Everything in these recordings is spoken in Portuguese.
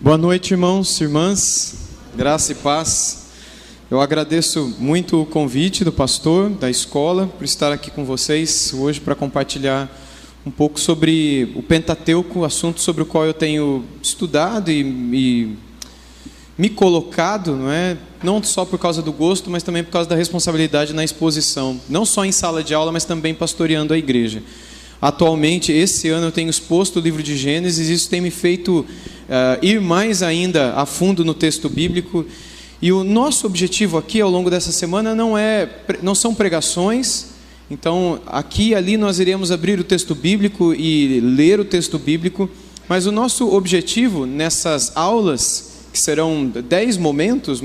Boa noite, irmãos e irmãs, graça e paz. Eu agradeço muito o convite do pastor, da escola, por estar aqui com vocês hoje para compartilhar um pouco sobre o Pentateuco, assunto sobre o qual eu tenho estudado e me colocado, não só por causa do gosto, mas também por causa da responsabilidade na exposição, não só em sala de aula, mas também pastoreando a igreja. Atualmente, esse ano eu tenho exposto o livro de Gênesis, e isso tem me feito ir mais ainda a fundo no texto bíblico. E o nosso objetivo aqui ao longo dessa semana não são pregações. Então aqui e ali nós iremos abrir o texto bíblico e ler o texto bíblico, mas o nosso objetivo nessas aulas, que serão 10 momentos,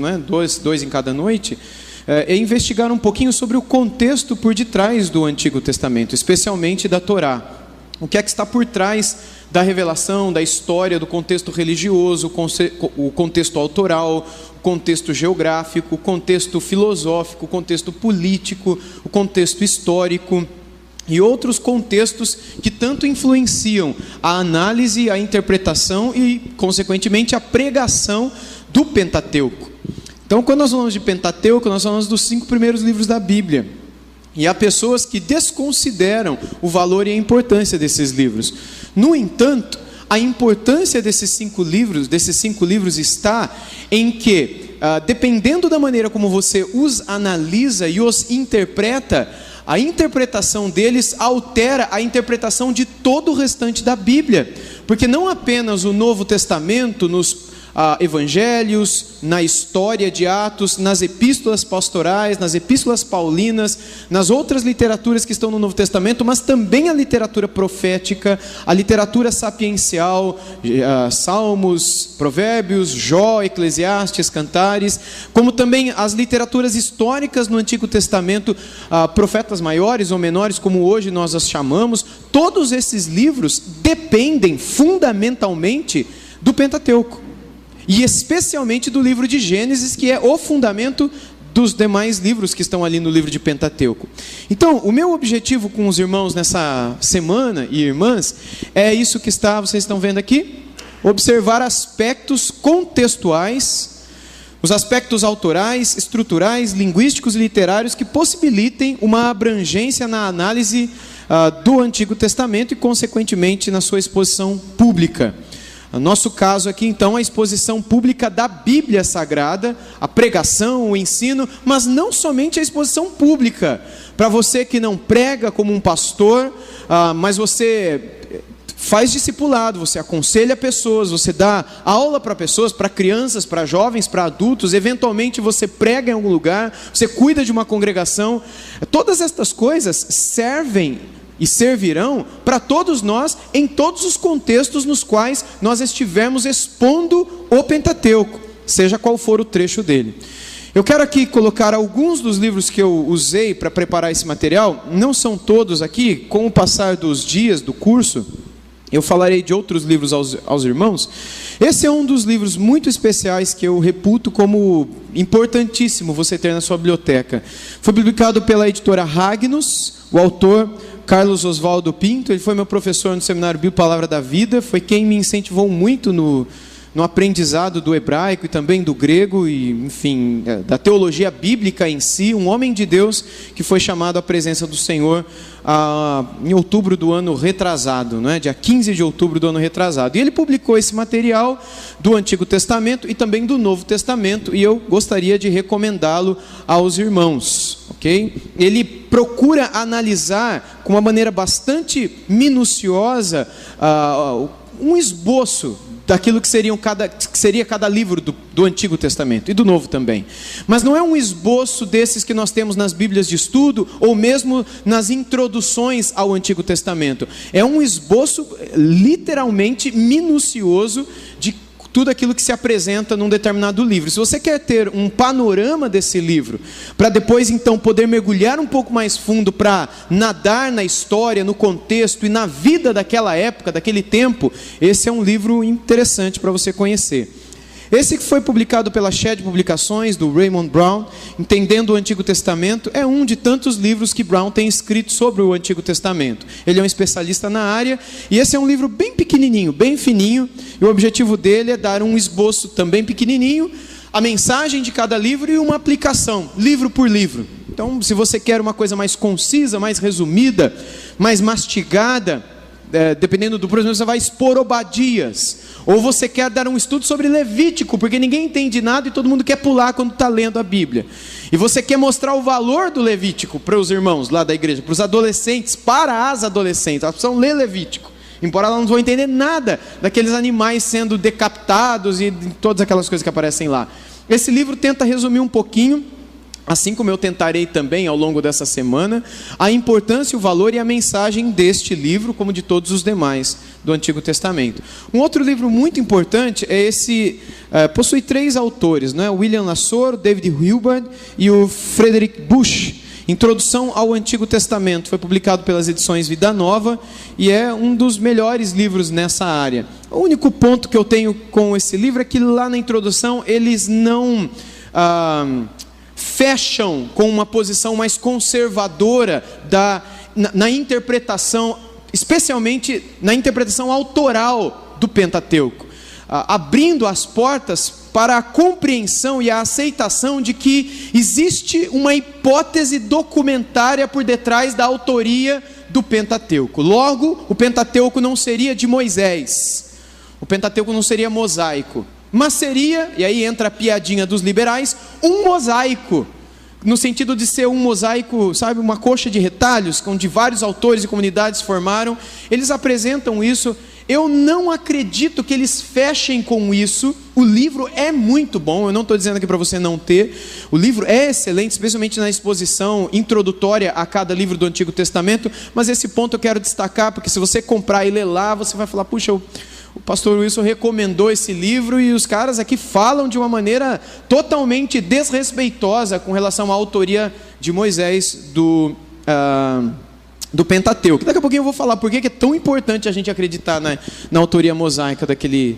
dois em cada noite, é investigar um pouquinho sobre o contexto por detrás do Antigo Testamento, especialmente da Torá. O que é que está por trás da revelação, da história, do contexto religioso, o contexto autoral, o contexto geográfico, o contexto filosófico, o contexto político, o contexto histórico e outros contextos que tanto influenciam a análise, a interpretação e, consequentemente, a pregação do Pentateuco. Então, quando nós falamos de Pentateuco, nós falamos dos 5 primeiros livros da Bíblia. E há pessoas que desconsideram o valor e a importância desses livros. No entanto, a importância desses 5 livros está em que, dependendo da maneira como você os analisa e os interpreta, a interpretação deles altera a interpretação de todo o restante da Bíblia. Porque não apenas o Novo Testamento, nos evangelhos, na história de Atos, nas epístolas pastorais, nas epístolas paulinas, nas outras literaturas que estão no Novo Testamento, mas também a literatura profética, a literatura sapiencial, Salmos, Provérbios, Jó, Eclesiastes, Cantares, como também as literaturas históricas no Antigo Testamento, profetas maiores ou menores, como hoje nós as chamamos. Todos esses livros dependem fundamentalmente do Pentateuco. E especialmente do livro de Gênesis, que é o fundamento dos demais livros que estão ali no livro de Pentateuco. Então, o meu objetivo com os irmãos nessa semana e irmãs é isso que vocês estão vendo aqui: observar aspectos contextuais, os aspectos autorais, estruturais, linguísticos e literários que possibilitem uma abrangência na análise do Antigo Testamento e, consequentemente, na sua exposição pública. No nosso caso aqui, então, a exposição pública da Bíblia Sagrada, a pregação, o ensino, mas não somente a exposição pública. Para você que não prega como um pastor, mas você faz discipulado, você aconselha pessoas, você dá aula para pessoas, para crianças, para jovens, para adultos, eventualmente você prega em algum lugar, você cuida de uma congregação. Todas estas coisas servem e servirão para todos nós em todos os contextos nos quais nós estivermos expondo o Pentateuco, seja qual for o trecho dele. Eu quero aqui colocar alguns dos livros que eu usei para preparar esse material. Não são todos aqui. Com o passar dos dias do curso, eu falarei de outros livros aos irmãos. Esse é um dos livros muito especiais que eu reputo como importantíssimo você ter na sua biblioteca. Foi publicado pela editora Ragnus, o autor Carlos Oswaldo Pinto. Ele foi meu professor no Seminário Bíblico Palavra da Vida, foi quem me incentivou muito no aprendizado do hebraico e também do grego, e, enfim, da teologia bíblica em si. Um homem de Deus que foi chamado à presença do Senhor em outubro do ano retrasado, dia 15 de outubro do ano retrasado. E ele publicou esse material do Antigo Testamento e também do Novo Testamento, e eu gostaria de recomendá-lo aos irmãos, ok? Ele procura analisar com uma maneira bastante minuciosa um esboço daquilo que seria cada livro do Antigo Testamento e do Novo também. Mas não é um esboço desses que nós temos nas Bíblias de estudo ou mesmo nas introduções ao Antigo Testamento. É um esboço literalmente minucioso de tudo aquilo que se apresenta num determinado livro. Se você quer ter um panorama desse livro, para depois então poder mergulhar um pouco mais fundo, para nadar na história, no contexto e na vida daquela época, daquele tempo, esse é um livro interessante para você conhecer. Esse que foi publicado pela Shed Publicações, do Raymond Brown, Entendendo o Antigo Testamento, é um de tantos livros que Brown tem escrito sobre o Antigo Testamento. Ele é um especialista na área, e esse é um livro bem pequenininho, bem fininho, e o objetivo dele é dar um esboço também pequenininho, a mensagem de cada livro e uma aplicação, livro por livro. Então, se você quer uma coisa mais concisa, mais resumida, mais mastigada, dependendo do problema, você vai expor Obadias. Ou você quer dar um estudo sobre Levítico, porque ninguém entende nada e todo mundo quer pular quando está lendo a Bíblia. E você quer mostrar o valor do Levítico para os irmãos lá da igreja, para os adolescentes, para as adolescentes. Elas precisam ler Levítico, embora elas não vão entender nada daqueles animais sendo decapitados e todas aquelas coisas que aparecem lá. Esse livro tenta resumir um pouquinho, assim como eu tentarei também ao longo dessa semana, a importância, o valor e a mensagem deste livro, como de todos os demais do Antigo Testamento. Um outro livro muito importante é esse, possui 3 autores, né? William Lasor, David Hilbert e o Frederick Bush. Introdução ao Antigo Testamento, foi publicado pelas edições Vida Nova e é um dos melhores livros nessa área. O único ponto que eu tenho com esse livro é que lá na introdução eles não fecham com uma posição mais conservadora na interpretação, especialmente na interpretação autoral do Pentateuco, abrindo as portas para a compreensão e a aceitação de que existe uma hipótese documentária por detrás da autoria do Pentateuco. Logo, o Pentateuco não seria de Moisés, o Pentateuco não seria mosaico, mas seria, e aí entra a piadinha dos liberais, um mosaico, no sentido de ser um mosaico, sabe, uma coxa de retalhos, onde vários autores e comunidades formaram. Eles apresentam isso. Eu não acredito que eles fechem com isso. O livro é muito bom, eu não estou dizendo aqui para você não ter. O livro é excelente, especialmente na exposição introdutória a cada livro do Antigo Testamento, mas esse ponto eu quero destacar, porque se você comprar e ler lá, você vai falar, puxa, o pastor Wilson recomendou esse livro e os caras aqui falam de uma maneira totalmente desrespeitosa com relação à autoria de Moisés do Pentateuco. Daqui a pouquinho eu vou falar por que é tão importante a gente acreditar na autoria mosaica daquele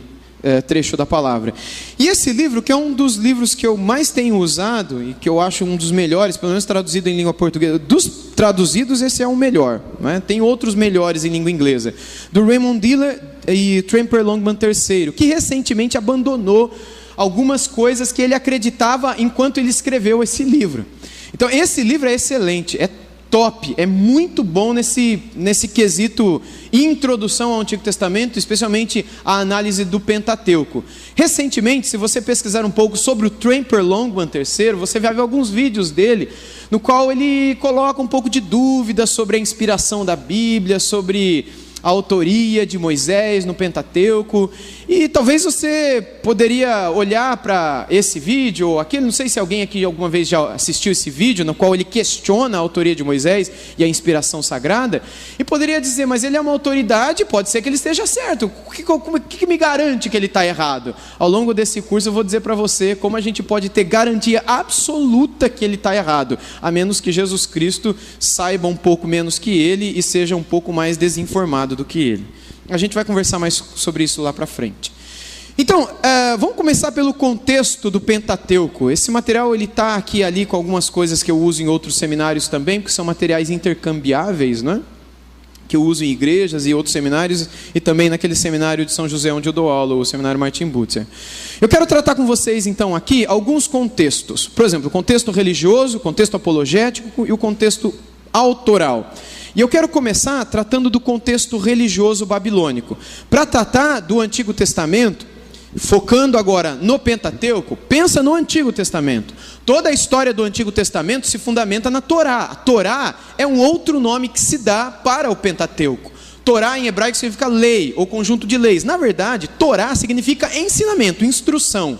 trecho da palavra. E esse livro, que é um dos livros que eu mais tenho usado e que eu acho um dos melhores, pelo menos traduzido em língua portuguesa, dos traduzidos esse é o melhor, né? Tem outros melhores em língua inglesa, do Raymond Diller e Tremper Longman III, que recentemente abandonou algumas coisas que ele acreditava enquanto ele escreveu esse livro. Então esse livro é excelente, é top, é muito bom nesse quesito introdução ao Antigo Testamento, especialmente a análise do Pentateuco. Recentemente, se você pesquisar um pouco sobre o Tremper Longman III, você vai ver alguns vídeos dele, no qual ele coloca um pouco de dúvida sobre a inspiração da Bíblia, sobre a autoria de Moisés no Pentateuco, e talvez você poderia olhar para esse vídeo, ou aquele, não sei se alguém aqui alguma vez já assistiu esse vídeo, no qual ele questiona a autoria de Moisés e a inspiração sagrada, e poderia dizer, mas ele é uma autoridade, pode ser que ele esteja certo, o que me garante que ele está errado? Ao longo desse curso eu vou dizer para você como a gente pode ter garantia absoluta que ele está errado, a menos que Jesus Cristo saiba um pouco menos que ele e seja um pouco mais desinformado do que ele. A gente vai conversar mais sobre isso lá para frente. Então, vamos começar pelo contexto do Pentateuco. Esse material ele está aqui e ali com algumas coisas que eu uso em outros seminários também, porque são materiais intercambiáveis, né? Que eu uso em igrejas e outros seminários, e também naquele seminário de São José onde eu dou aula, o seminário Martin Butzer. Eu quero tratar com vocês então aqui alguns contextos. Por exemplo, o contexto religioso, o contexto apologético e o contexto autoral. E eu quero começar tratando do contexto religioso babilônico. Para tratar do Antigo Testamento, focando agora no Pentateuco, pensa no Antigo Testamento. Toda a história do Antigo Testamento se fundamenta na Torá. A Torá é um outro nome que se dá para o Pentateuco. Torá em hebraico significa lei ou conjunto de leis. Na verdade, Torá significa ensinamento, instrução.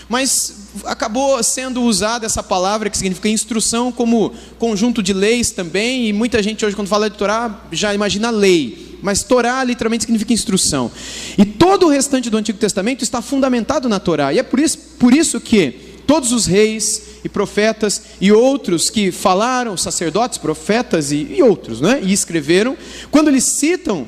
Mas acabou sendo usada essa palavra que significa instrução como conjunto de leis também, e muita gente hoje quando fala de Torá já imagina lei, mas Torá literalmente significa instrução. E todo o restante do Antigo Testamento está fundamentado na Torá, e é por isso que todos os reis e profetas e outros que falaram, sacerdotes, profetas e outros, né? E escreveram, quando eles citam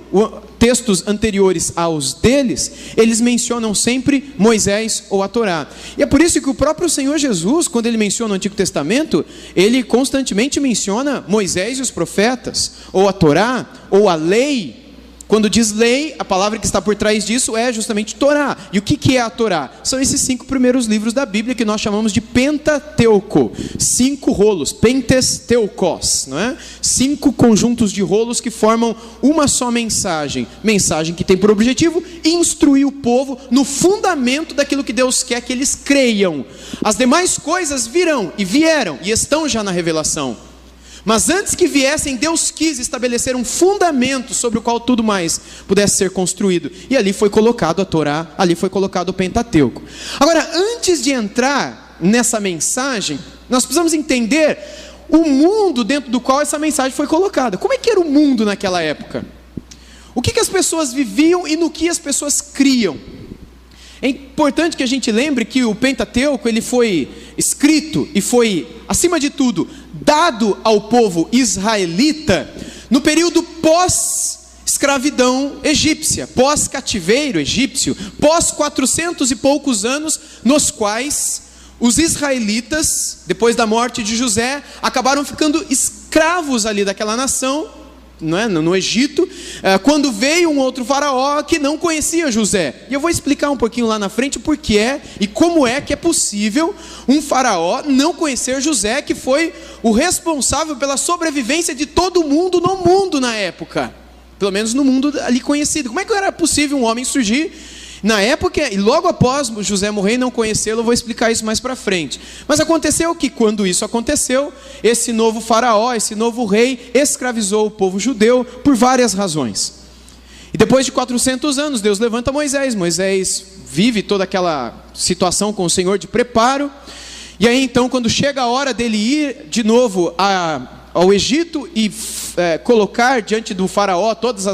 textos anteriores aos deles, eles mencionam sempre Moisés ou a Torá. E é por isso que o próprio Senhor Jesus, quando ele menciona o Antigo Testamento, ele constantemente menciona Moisés e os profetas, ou a Torá, ou a lei. Quando diz lei, a palavra que está por trás disso é justamente Torá. E o que é a Torá? São esses 5 primeiros livros da Bíblia que nós chamamos de Pentateuco. 5 rolos, pentes teukos, não é? 5 conjuntos de rolos que formam uma só mensagem. Mensagem que tem por objetivo instruir o povo no fundamento daquilo que Deus quer que eles creiam. As demais coisas virão e vieram e estão já na revelação. Mas antes que viessem, Deus quis estabelecer um fundamento sobre o qual tudo mais pudesse ser construído. E ali foi colocado a Torá, ali foi colocado o Pentateuco. Agora, antes de entrar nessa mensagem, nós precisamos entender o mundo dentro do qual essa mensagem foi colocada. Como é que era o mundo naquela época? O que as pessoas viviam e no que as pessoas criam? É importante que a gente lembre que o Pentateuco ele foi escrito e foi, acima de tudo, dado ao povo israelita no período pós-escravidão egípcia, pós-cativeiro egípcio, pós 400 e poucos anos, nos quais os israelitas, depois da morte de José, acabaram ficando escravos ali daquela nação, não é? No Egito, quando veio um outro faraó que não conhecia José. E eu vou explicar um pouquinho lá na frente por que é e como é que é possível um faraó não conhecer José, que foi o responsável pela sobrevivência de todo mundo no mundo na época, pelo menos no mundo ali conhecido. Como é que era possível um homem surgir na época e logo após José morrer e não conhecê-lo? Eu vou explicar isso mais para frente. Mas aconteceu que quando isso aconteceu, esse novo faraó, esse novo rei, escravizou o povo judeu por várias razões. E depois de 400 anos, Deus levanta Moisés. Moisés vive toda aquela situação com o Senhor de preparo. E aí então, quando chega a hora dele ir de novo ao Egito e colocar diante do faraó todas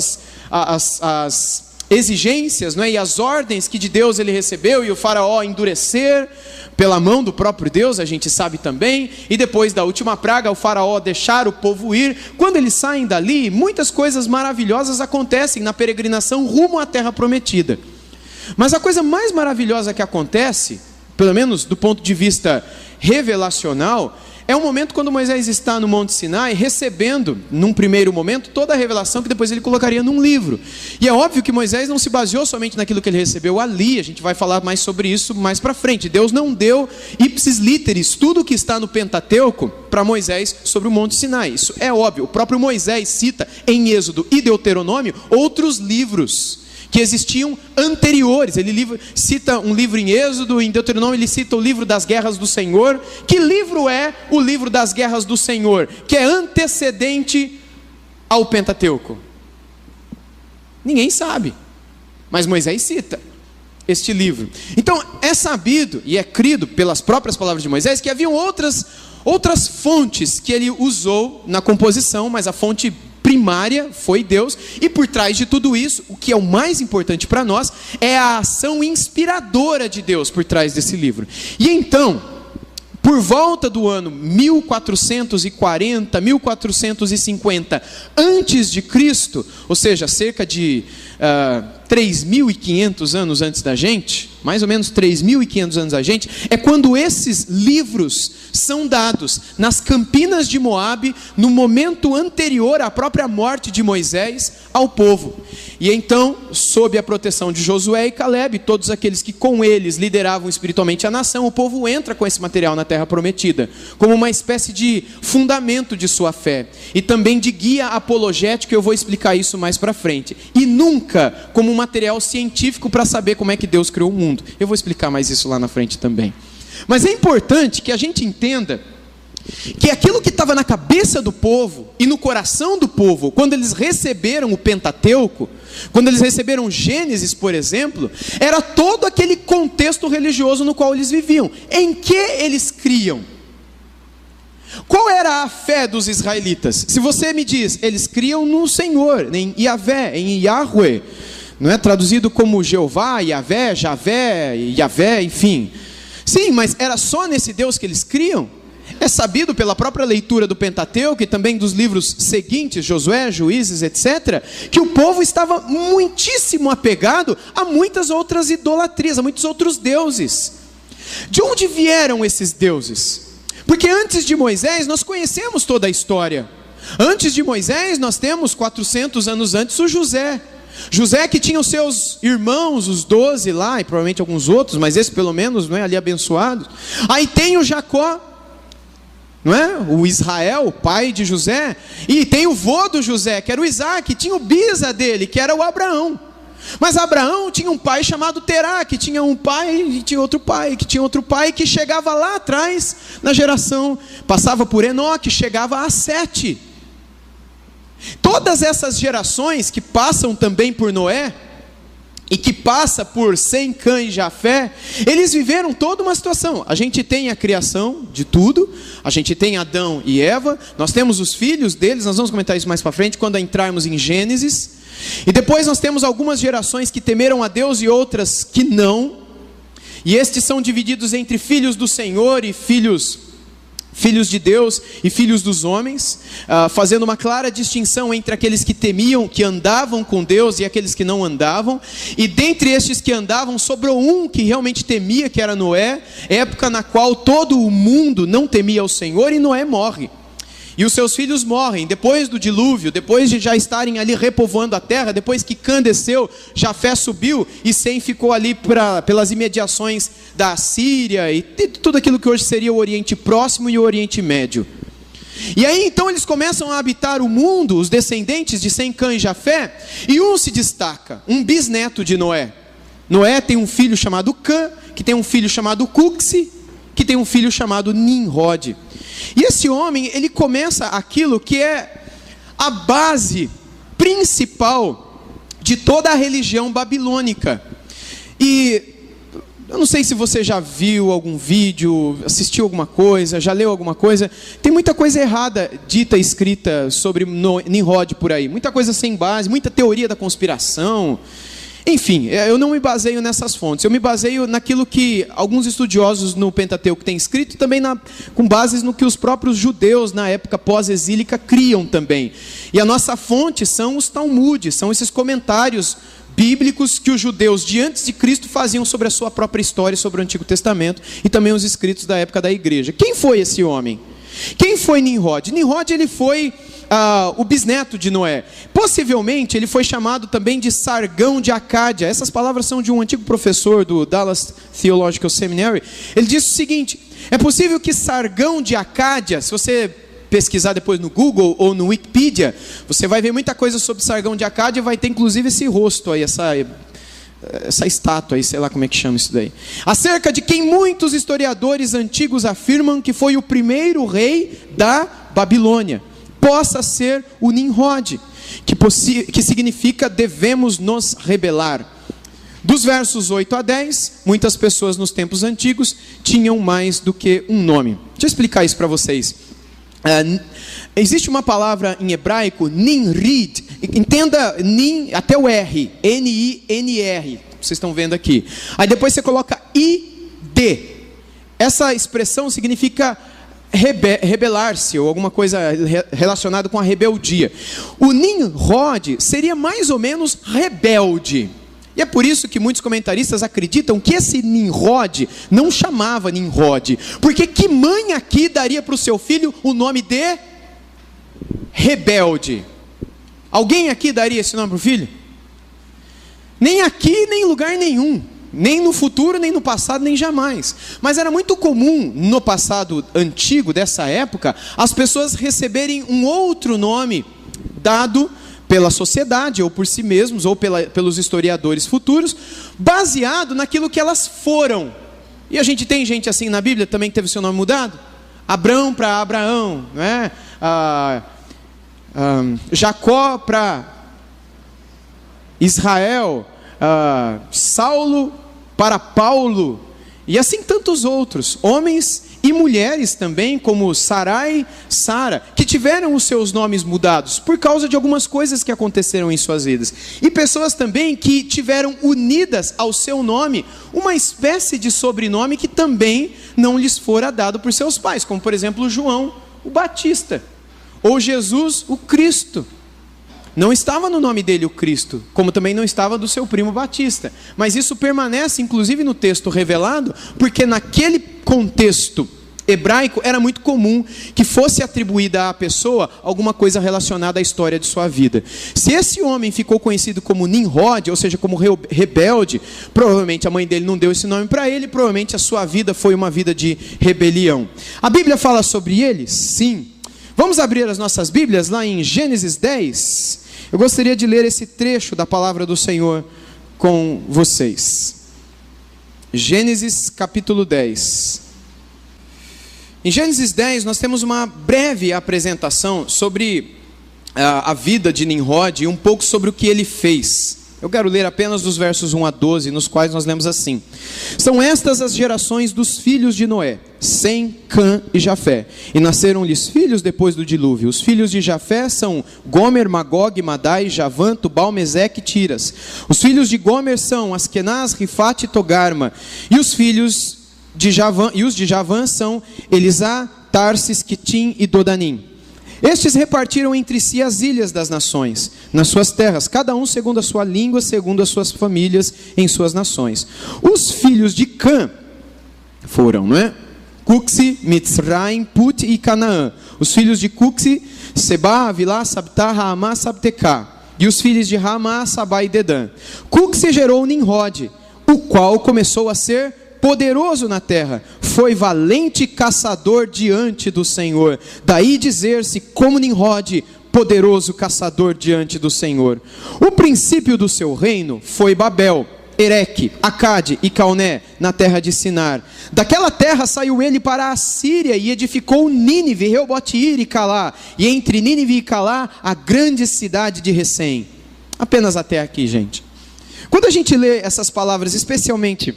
as exigências, não é? E as ordens que de Deus ele recebeu, e o faraó endurecer pela mão do próprio Deus, a gente sabe também, e depois da última praga, o faraó deixar o povo ir. Quando eles saem dali, muitas coisas maravilhosas acontecem na peregrinação rumo à terra prometida. Mas a coisa mais maravilhosa que acontece, pelo menos do ponto de vista revelacional, é um momento quando Moisés está no Monte Sinai recebendo, num primeiro momento, toda a revelação que depois ele colocaria num livro. E é óbvio que Moisés não se baseou somente naquilo que ele recebeu ali, a gente vai falar mais sobre isso mais para frente. Deus não deu ipsis literis, tudo que está no Pentateuco, para Moisés sobre o Monte Sinai. Isso é óbvio, o próprio Moisés cita em Êxodo e Deuteronômio outros livros que existiam anteriores. Ele cita um livro em Êxodo, em Deuteronômio ele cita o livro das guerras do Senhor. Que livro é o livro das guerras do Senhor, que é antecedente ao Pentateuco? Ninguém sabe, mas Moisés cita este livro. Então é sabido e é crido pelas próprias palavras de Moisés que haviam outras fontes que ele usou na composição, mas a fonte primária foi Deus, e por trás de tudo isso, o que é o mais importante para nós, é a ação inspiradora de Deus por trás desse livro. E então, por volta do ano 1440, 1450 antes de Cristo, ou seja, cerca de 3.500 anos antes da gente, mais ou menos 3.500 anos a gente, é quando esses livros são dados nas campinas de Moabe, no momento anterior à própria morte de Moisés ao povo. E então, sob a proteção de Josué e Calebe, todos aqueles que com eles lideravam espiritualmente a nação, o povo entra com esse material na terra prometida, como uma espécie de fundamento de sua fé, e também de guia apologético. Eu vou explicar isso mais para frente, e nunca como um material científico para saber como é que Deus criou o mundo. Eu vou explicar mais isso lá na frente também. Mas é importante que a gente entenda que aquilo que estava na cabeça do povo e no coração do povo, quando eles receberam o Pentateuco, quando eles receberam Gênesis, por exemplo, era todo aquele contexto religioso no qual eles viviam. Em que eles criam? Qual era a fé dos israelitas? Se você me diz, eles criam no Senhor, em Yahvé, em Yahweh, não é traduzido como Jeová, Yahvé, Javé, Yahvé, enfim. Sim, mas era só nesse Deus que eles criam? É sabido pela própria leitura do Pentateuco e também dos livros seguintes, Josué, Juízes, etc., que o povo estava muitíssimo apegado a muitas outras idolatrias, a muitos outros deuses. De onde vieram esses deuses? Porque antes de Moisés nós conhecemos toda a história. Antes de Moisés nós temos 400 anos antes o José. José que tinha os seus irmãos, os 12 lá, e provavelmente alguns outros, mas esse pelo menos, não é, ali abençoados. Aí tem o Jacó, não é? O Israel, o pai de José, e tem o vô do José, que era o Isaac, tinha o bisa dele, que era o Abraão. Mas Abraão tinha um pai chamado Terá, que tinha um pai e tinha outro pai, que tinha outro pai, que chegava lá atrás na geração, passava por Enoque, chegava a Sete. Todas essas gerações que passam também por Noé, e que passa por Sem, Cã e Jafé, eles viveram toda uma situação. A gente tem a criação de tudo, a gente tem Adão e Eva, nós temos os filhos deles, nós vamos comentar isso mais para frente, quando entrarmos em Gênesis, e depois nós temos algumas gerações que temeram a Deus e outras que não, e estes são divididos entre filhos do Senhor e filhos de Deus e filhos dos homens, fazendo uma clara distinção entre aqueles que temiam, que andavam com Deus, e aqueles que não andavam. E dentre estes que andavam, sobrou um que realmente temia, que era Noé, época na qual todo o mundo não temia ao Senhor, e Noé morre. E os seus filhos morrem, depois do dilúvio, depois de já estarem ali repovoando a terra, depois que Cã desceu, Jafé subiu, e Sem ficou ali pelas imediações da Síria, e tudo aquilo que hoje seria o Oriente Próximo e o Oriente Médio. E aí então eles começam a habitar o mundo, os descendentes de Sem, Cã e Jafé, e um se destaca, um bisneto de Noé. Noé tem um filho chamado Cã, que tem um filho chamado Cuxi, que tem um filho chamado Nimrod. E esse homem, ele começa aquilo que é a base principal de toda a religião babilônica. E eu não sei se você já viu algum vídeo, assistiu alguma coisa, já leu alguma coisa. Tem muita coisa errada dita e escrita sobre Nimrod por aí. Muita coisa sem base, muita teoria da conspiração. Enfim, eu não me baseio nessas fontes, eu me baseio naquilo que alguns estudiosos no Pentateuco têm escrito, também com bases no que os próprios judeus na época pós-exílica criam também. E a nossa fonte são os Talmudes, são esses comentários bíblicos que os judeus de antes de Cristo faziam sobre a sua própria história, sobre o Antigo Testamento, e também os escritos da época da igreja. Quem foi esse homem? Quem foi Nimrod? Nimrod, ele foi o bisneto de Noé. Possivelmente ele foi chamado também de Sargão de Acádia. Essas palavras são de um antigo professor do Dallas Theological Seminary. Ele disse o seguinte: é possível que Sargão de Acádia, se você pesquisar depois no Google ou no Wikipedia, você vai ver muita coisa sobre Sargão de Acádia, vai ter inclusive esse rosto aí, essa estátua aí, sei lá como é que chama isso daí, acerca de quem muitos historiadores antigos afirmam que foi o primeiro rei da Babilônia, possa ser o Nimrod, que significa devemos nos rebelar. Dos versos 8 a 10, muitas pessoas nos tempos antigos tinham mais do que um nome. Deixa eu explicar isso para vocês. Existe uma palavra em hebraico, Nimrid, entenda Nin até o R, N-I-N-R, vocês estão vendo aqui. Aí depois você coloca I-D. Essa expressão significa rebelar-se, ou alguma coisa relacionada com a rebeldia. O Nimrod seria mais ou menos rebelde. E é por isso que muitos comentaristas acreditam que esse Nimrod não chamava Nimrod, porque que mãe aqui daria para o seu filho o nome de rebelde? Alguém aqui daria esse nome para o filho? Nem aqui, nem em lugar nenhum. Nem no futuro, nem no passado, nem jamais. Mas era muito comum, no passado antigo, dessa época, as pessoas receberem um outro nome dado pela sociedade, ou por si mesmos, ou pelos historiadores futuros, baseado naquilo que elas foram. E a gente tem gente assim na Bíblia também que teve seu nome mudado. Abrão para Abraão, não é? Jacó para Israel, Saulo para Paulo, e assim tantos outros, homens e e mulheres também, como Sarai, Sara, que tiveram os seus nomes mudados por causa de algumas coisas que aconteceram em suas vidas. E pessoas também que tiveram unidas ao seu nome uma espécie de sobrenome que também não lhes fora dado por seus pais, como por exemplo João, o Batista, ou Jesus, o Cristo. Não estava no nome dele o Cristo, como também não estava do seu primo Batista. Mas isso permanece inclusive no texto revelado, porque naquele contexto hebraico era muito comum que fosse atribuída à pessoa alguma coisa relacionada à história de sua vida. Se esse homem ficou conhecido como Nimrod, ou seja, como rebelde, provavelmente a mãe dele não deu esse nome para ele, provavelmente a sua vida foi uma vida de rebelião. A Bíblia fala sobre ele? Sim. Vamos abrir as nossas Bíblias lá em Gênesis 10. Eu gostaria de ler esse trecho da palavra do Senhor com vocês. Gênesis capítulo 10. Em Gênesis 10 nós temos uma breve apresentação sobre a vida de Nimrod e um pouco sobre o que ele fez. Eu quero ler apenas dos versos 1 a 12, nos quais nós lemos assim: São estas as gerações dos filhos de Noé, Sem, Cã e Jafé. E nasceram-lhes filhos depois do dilúvio. Os filhos de Jafé são Gomer, Magog, Madai, Javã, Tubal, Meseque e Tiras. Os filhos de Gomer são Askenaz, Rifate e Togarma. E os filhos de Javã são Elisá, Tarsis, Quitim e Dodanim. Estes repartiram entre si as ilhas das nações, nas suas terras, cada um segundo a sua língua, segundo as suas famílias, em suas nações. Os filhos de Cã foram, não é? Cuxi, Mitzraim, Put e Canaã. Os filhos de Cuxi, Seba, Avilá, Sabtá, Raamá, Sabtecá. E os filhos de Raamá, Sabá e Dedã. Cuxi gerou Nimrod, o qual começou a ser poderoso na terra, foi valente caçador diante do Senhor. Daí dizer-se como Nimrod, poderoso caçador diante do Senhor. O princípio do seu reino foi Babel, Ereque, Acade e Calné, na terra de Sinar. Daquela terra saiu ele para a Síria e edificou Nínive, Reobote-ir e Calá, e entre Nínive e Calá a grande cidade de Recém. Apenas até aqui, gente. Quando a gente lê essas palavras, especialmente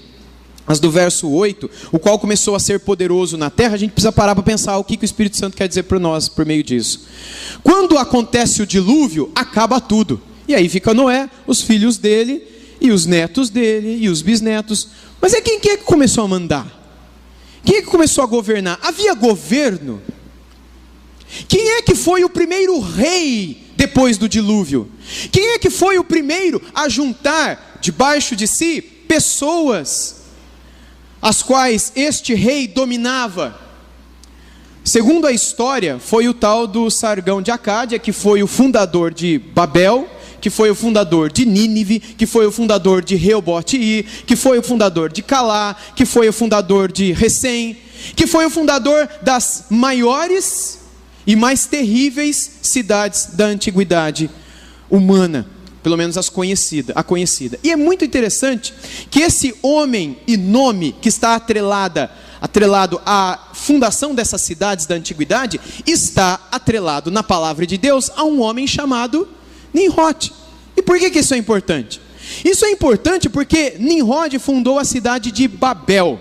as do verso 8, o qual começou a ser poderoso na terra, a gente precisa parar para pensar o que o Espírito Santo quer dizer para nós por meio disso. Quando acontece o dilúvio, acaba tudo. E aí fica Noé, os filhos dele, e os netos dele, e os bisnetos. Mas quem é que começou a mandar? Quem é que começou a governar? Havia governo? Quem é que foi o primeiro rei depois do dilúvio? Quem é que foi o primeiro a juntar debaixo de si pessoas as quais este rei dominava? Segundo a história, foi o tal do Sargão de Acádia, que foi o fundador de Babel, que foi o fundador de Nínive, que foi o fundador de Reobote-ir, que foi o fundador de Calá, que foi o fundador de Recém, que foi o fundador das maiores e mais terríveis cidades da antiguidade humana, pelo menos a conhecida. E é muito interessante que esse homem e nome que está atrelado à fundação dessas cidades da antiguidade, está atrelado na palavra de Deus a um homem chamado Nimrod. E por que isso é importante? Isso é importante porque Nimrod fundou a cidade de Babel.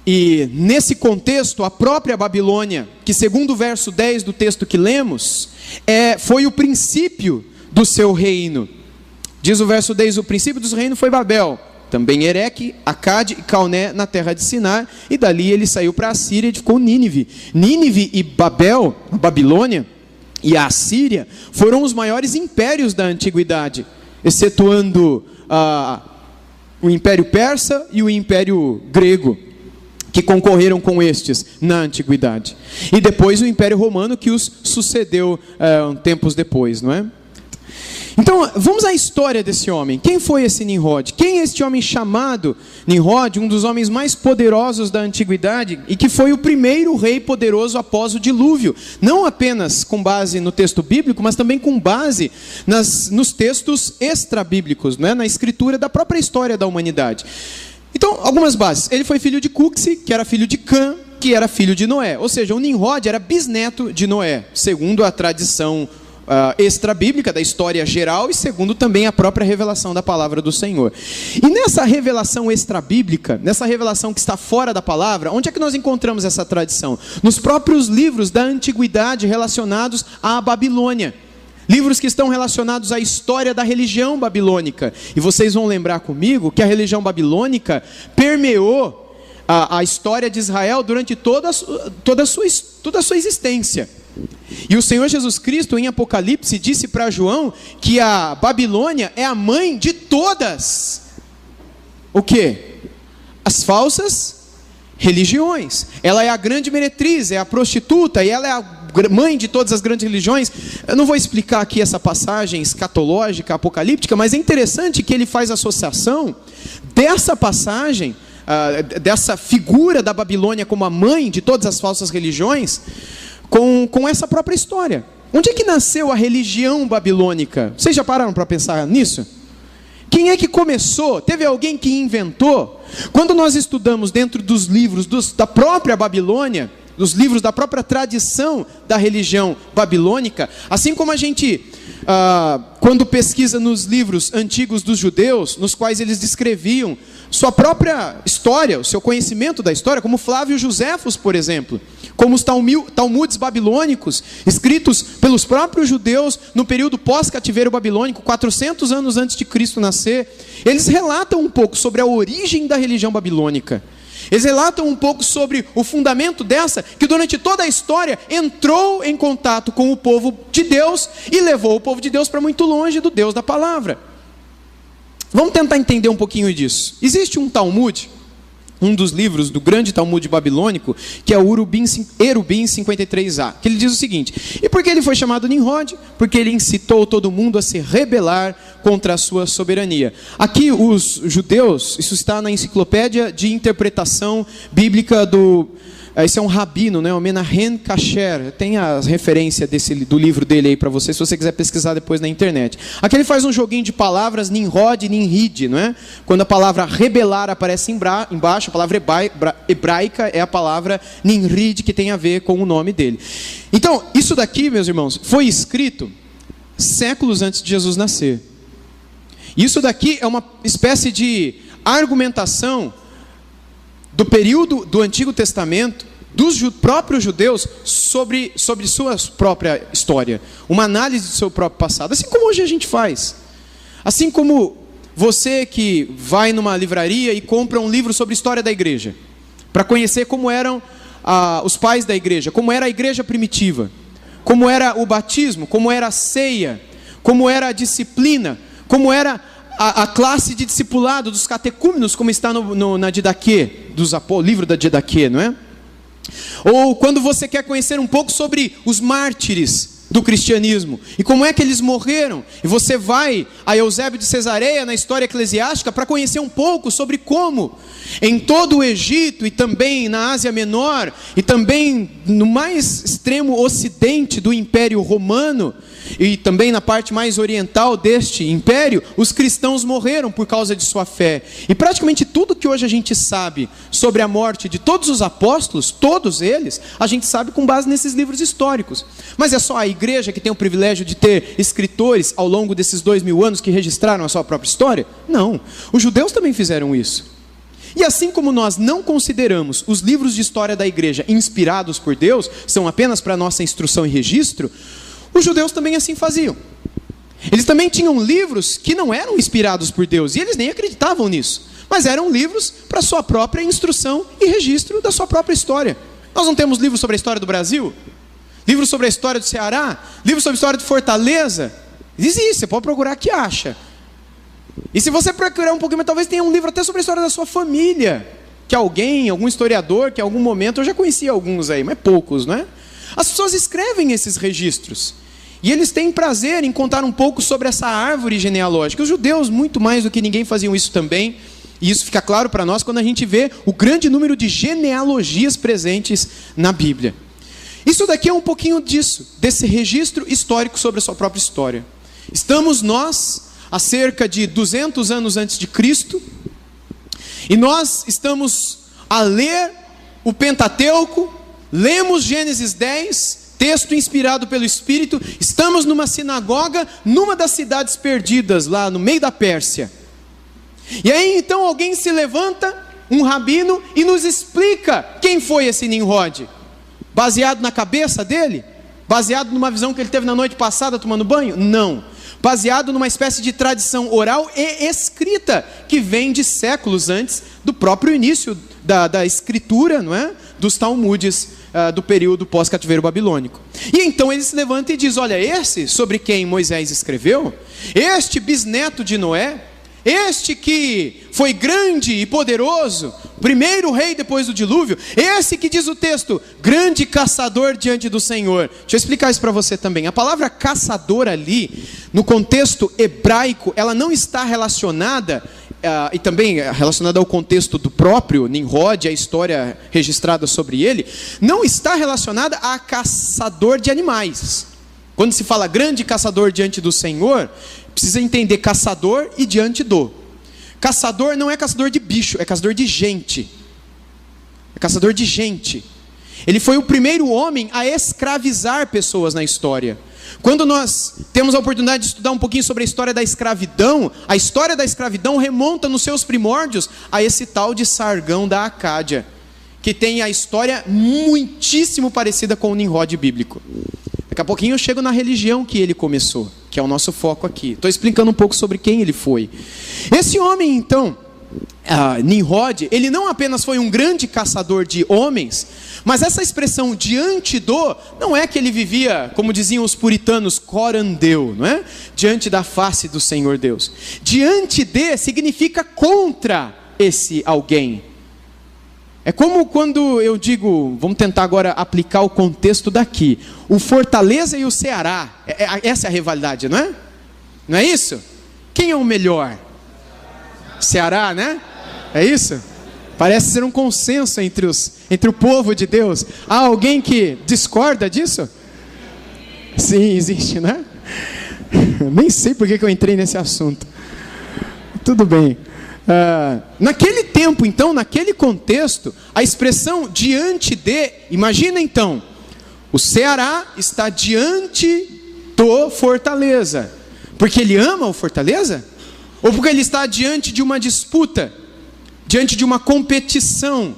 E nesse contexto, a própria Babilônia, que segundo o verso 10 do texto que lemos, foi o princípio do seu reino. Diz o verso 10, o princípio do seu reino foi Babel, também Ereque, Acade e Calné na terra de Sinar, e dali ele saiu para a Síria e edificou Nínive. Nínive e Babel, a Babilônia e a Assíria, foram os maiores impérios da antiguidade, excetuando o Império Persa e o Império Grego, que concorreram com estes na antiguidade. E depois o Império Romano, que os sucedeu tempos depois, não é? Então, vamos à história desse homem. Quem foi esse Nimrod? Quem é este homem chamado Nimrod, um dos homens mais poderosos da antiguidade, e que foi o primeiro rei poderoso após o dilúvio? Não apenas com base no texto bíblico, mas também com base nos textos extra-bíblicos, não é? Na escritura da própria história da humanidade. Então, algumas bases. Ele foi filho de Cuxi, que era filho de Cã, que era filho de Noé. Ou seja, o Nimrod era bisneto de Noé, segundo a tradição extra-bíblica, da história geral, e segundo também a própria revelação da palavra do Senhor. E nessa revelação extra-bíblica, nessa revelação que está fora da palavra, onde é que nós encontramos essa tradição? Nos próprios livros da antiguidade relacionados à Babilônia. Livros que estão relacionados à história da religião babilônica. E vocês vão lembrar comigo que a religião babilônica permeou a história de Israel durante toda a sua existência. E o Senhor Jesus Cristo, em Apocalipse, disse para João que a Babilônia é a mãe de todas. O quê? As falsas religiões. Ela é a grande meretriz, é a prostituta, e ela é a mãe de todas as grandes religiões. Eu não vou explicar aqui essa passagem escatológica, apocalíptica, mas é interessante que ele faz associação dessa passagem, dessa figura da Babilônia como a mãe de todas as falsas religiões, com essa própria história. Onde é que nasceu a religião babilônica? Vocês já pararam para pensar nisso? Quem é que começou? Teve alguém que inventou? Quando nós estudamos dentro dos livros da própria Babilônia, dos livros da própria tradição da religião babilônica, assim como a gente, quando pesquisa nos livros antigos dos judeus, nos quais eles descreviam sua própria história, o seu conhecimento da história, como Flávio Joséfos, por exemplo, como os talmudes babilônicos, escritos pelos próprios judeus no período pós-cativeiro babilônico, 400 anos antes de Cristo nascer, eles relatam um pouco sobre a origem da religião babilônica. Eles relatam um pouco sobre o fundamento dessa, que durante toda a história entrou em contato com o povo de Deus e levou o povo de Deus para muito longe do Deus da palavra. Vamos tentar entender um pouquinho disso. Existe um Talmud, um dos livros do grande Talmud babilônico, que é o Erubim 53a, que ele diz o seguinte: e por que ele foi chamado Nimrod? Porque ele incitou todo mundo a se rebelar contra a sua soberania. Aqui os judeus, isso está na enciclopédia de interpretação bíblica esse é um rabino, né? O Menahem Kasher. Tem a referência do livro dele aí para você, se você quiser pesquisar depois na internet. Aqui ele faz um joguinho de palavras, Nimrod e Nimrid, não é? Quando a palavra rebelar aparece embaixo, a palavra hebraica é a palavra Nimrid, que tem a ver com o nome dele. Então, isso daqui, meus irmãos, foi escrito séculos antes de Jesus nascer. Isso daqui é uma espécie de argumentação do período do Antigo Testamento, dos próprios judeus, sobre sua própria história. Uma análise do seu próprio passado. Assim como hoje a gente faz. Assim como você que vai numa livraria e compra um livro sobre a história da igreja, para conhecer como eram os pais da igreja, como era a igreja primitiva, como era o batismo, como era a ceia, como era a disciplina, como era a classe de discipulado dos catecúmenos, como está na Didaquê, livro da Didaquê, não é? Ou quando você quer conhecer um pouco sobre os mártires do cristianismo, e como é que eles morreram, e você vai a Eusébio de Cesareia, na história eclesiástica, para conhecer um pouco sobre como, em todo o Egito, e também na Ásia Menor, e também no mais extremo ocidente do Império Romano, e também na parte mais oriental deste império, os cristãos morreram por causa de sua fé. E praticamente tudo que hoje a gente sabe sobre a morte de todos os apóstolos, todos eles, a gente sabe com base nesses livros históricos. Mas é só a igreja que tem o privilégio de ter escritores ao longo desses 2000 anos que registraram a sua própria história? Não. Os judeus também fizeram isso. E assim como nós não consideramos os livros de história da igreja inspirados por Deus, são apenas para nossa instrução e registro, os judeus também assim faziam. Eles também tinham livros que não eram inspirados por Deus, e eles nem acreditavam nisso, mas eram livros para sua própria instrução e registro da sua própria história. Nós não temos livros sobre a história do Brasil? Livros sobre a história do Ceará? Livros sobre a história de Fortaleza? Existe, você pode procurar que acha. E se você procurar um pouquinho, talvez tenha um livro até sobre a história da sua família, que algum historiador, que em algum momento, eu já conhecia alguns aí, mas poucos, não é? As pessoas escrevem esses registros, e eles têm prazer em contar um pouco sobre essa árvore genealógica. Os judeus, muito mais do que ninguém, faziam isso também, e isso fica claro para nós quando a gente vê o grande número de genealogias presentes na Bíblia. Isso daqui é um pouquinho disso, desse registro histórico sobre a sua própria história. Estamos nós, há cerca de 200 anos antes de Cristo, e nós estamos a ler o Pentateuco, lemos Gênesis 10, texto inspirado pelo Espírito, estamos numa sinagoga, numa das cidades perdidas, lá no meio da Pérsia. E aí então alguém se levanta, um rabino, e nos explica quem foi esse Nimrod. Baseado na cabeça dele? Baseado numa visão que ele teve na noite passada tomando banho? Não. Baseado numa espécie de tradição oral e escrita, que vem de séculos antes do próprio início da escritura, não é? Dos Talmudes do período pós-cativeiro babilônico. E então ele se levanta e diz: olha, esse sobre quem Moisés escreveu, este bisneto de Noé, este que foi grande e poderoso, primeiro rei depois do dilúvio, esse que diz o texto, grande caçador diante do Senhor. Deixa eu explicar isso para você também. A palavra caçador ali, no contexto hebraico, ela não está relacionada, e também relacionada ao contexto do próprio Nimrod, a história registrada sobre ele, não está relacionada a caçador de animais. Quando se fala grande caçador diante do Senhor, precisa entender caçador e diante do. Caçador não é caçador de bicho, é caçador de gente. É caçador de gente. Ele foi o primeiro homem a escravizar pessoas na história. Quando nós temos a oportunidade de estudar um pouquinho sobre a história da escravidão remonta nos seus primórdios a esse tal de Sargão da Acádia, que tem a história muitíssimo parecida com o Nimrod bíblico. Daqui a pouquinho eu chego na religião que ele começou, que é o nosso foco aqui. Estou explicando um pouco sobre quem ele foi. Esse homem, então, Nimrod, ele não apenas foi um grande caçador de homens, mas essa expressão diante do, não é que ele vivia, como diziam os puritanos, corandeu, não é? Diante da face do Senhor Deus. Diante de significa contra esse alguém. É como quando eu digo, vamos tentar agora aplicar o contexto daqui, o Fortaleza e o Ceará, essa é a rivalidade, não é? Não é isso? Quem é o melhor? Ceará, né? É isso? Parece ser um consenso entre o povo de Deus. Há alguém que discorda disso? Sim, existe, né? Nem sei por que eu entrei nesse assunto. Tudo bem. Naquele tempo, então, naquele contexto, a expressão diante de, imagina então, o Ceará está diante do Fortaleza, porque ele ama o Fortaleza? Ou porque ele está diante de uma disputa, diante de uma competição?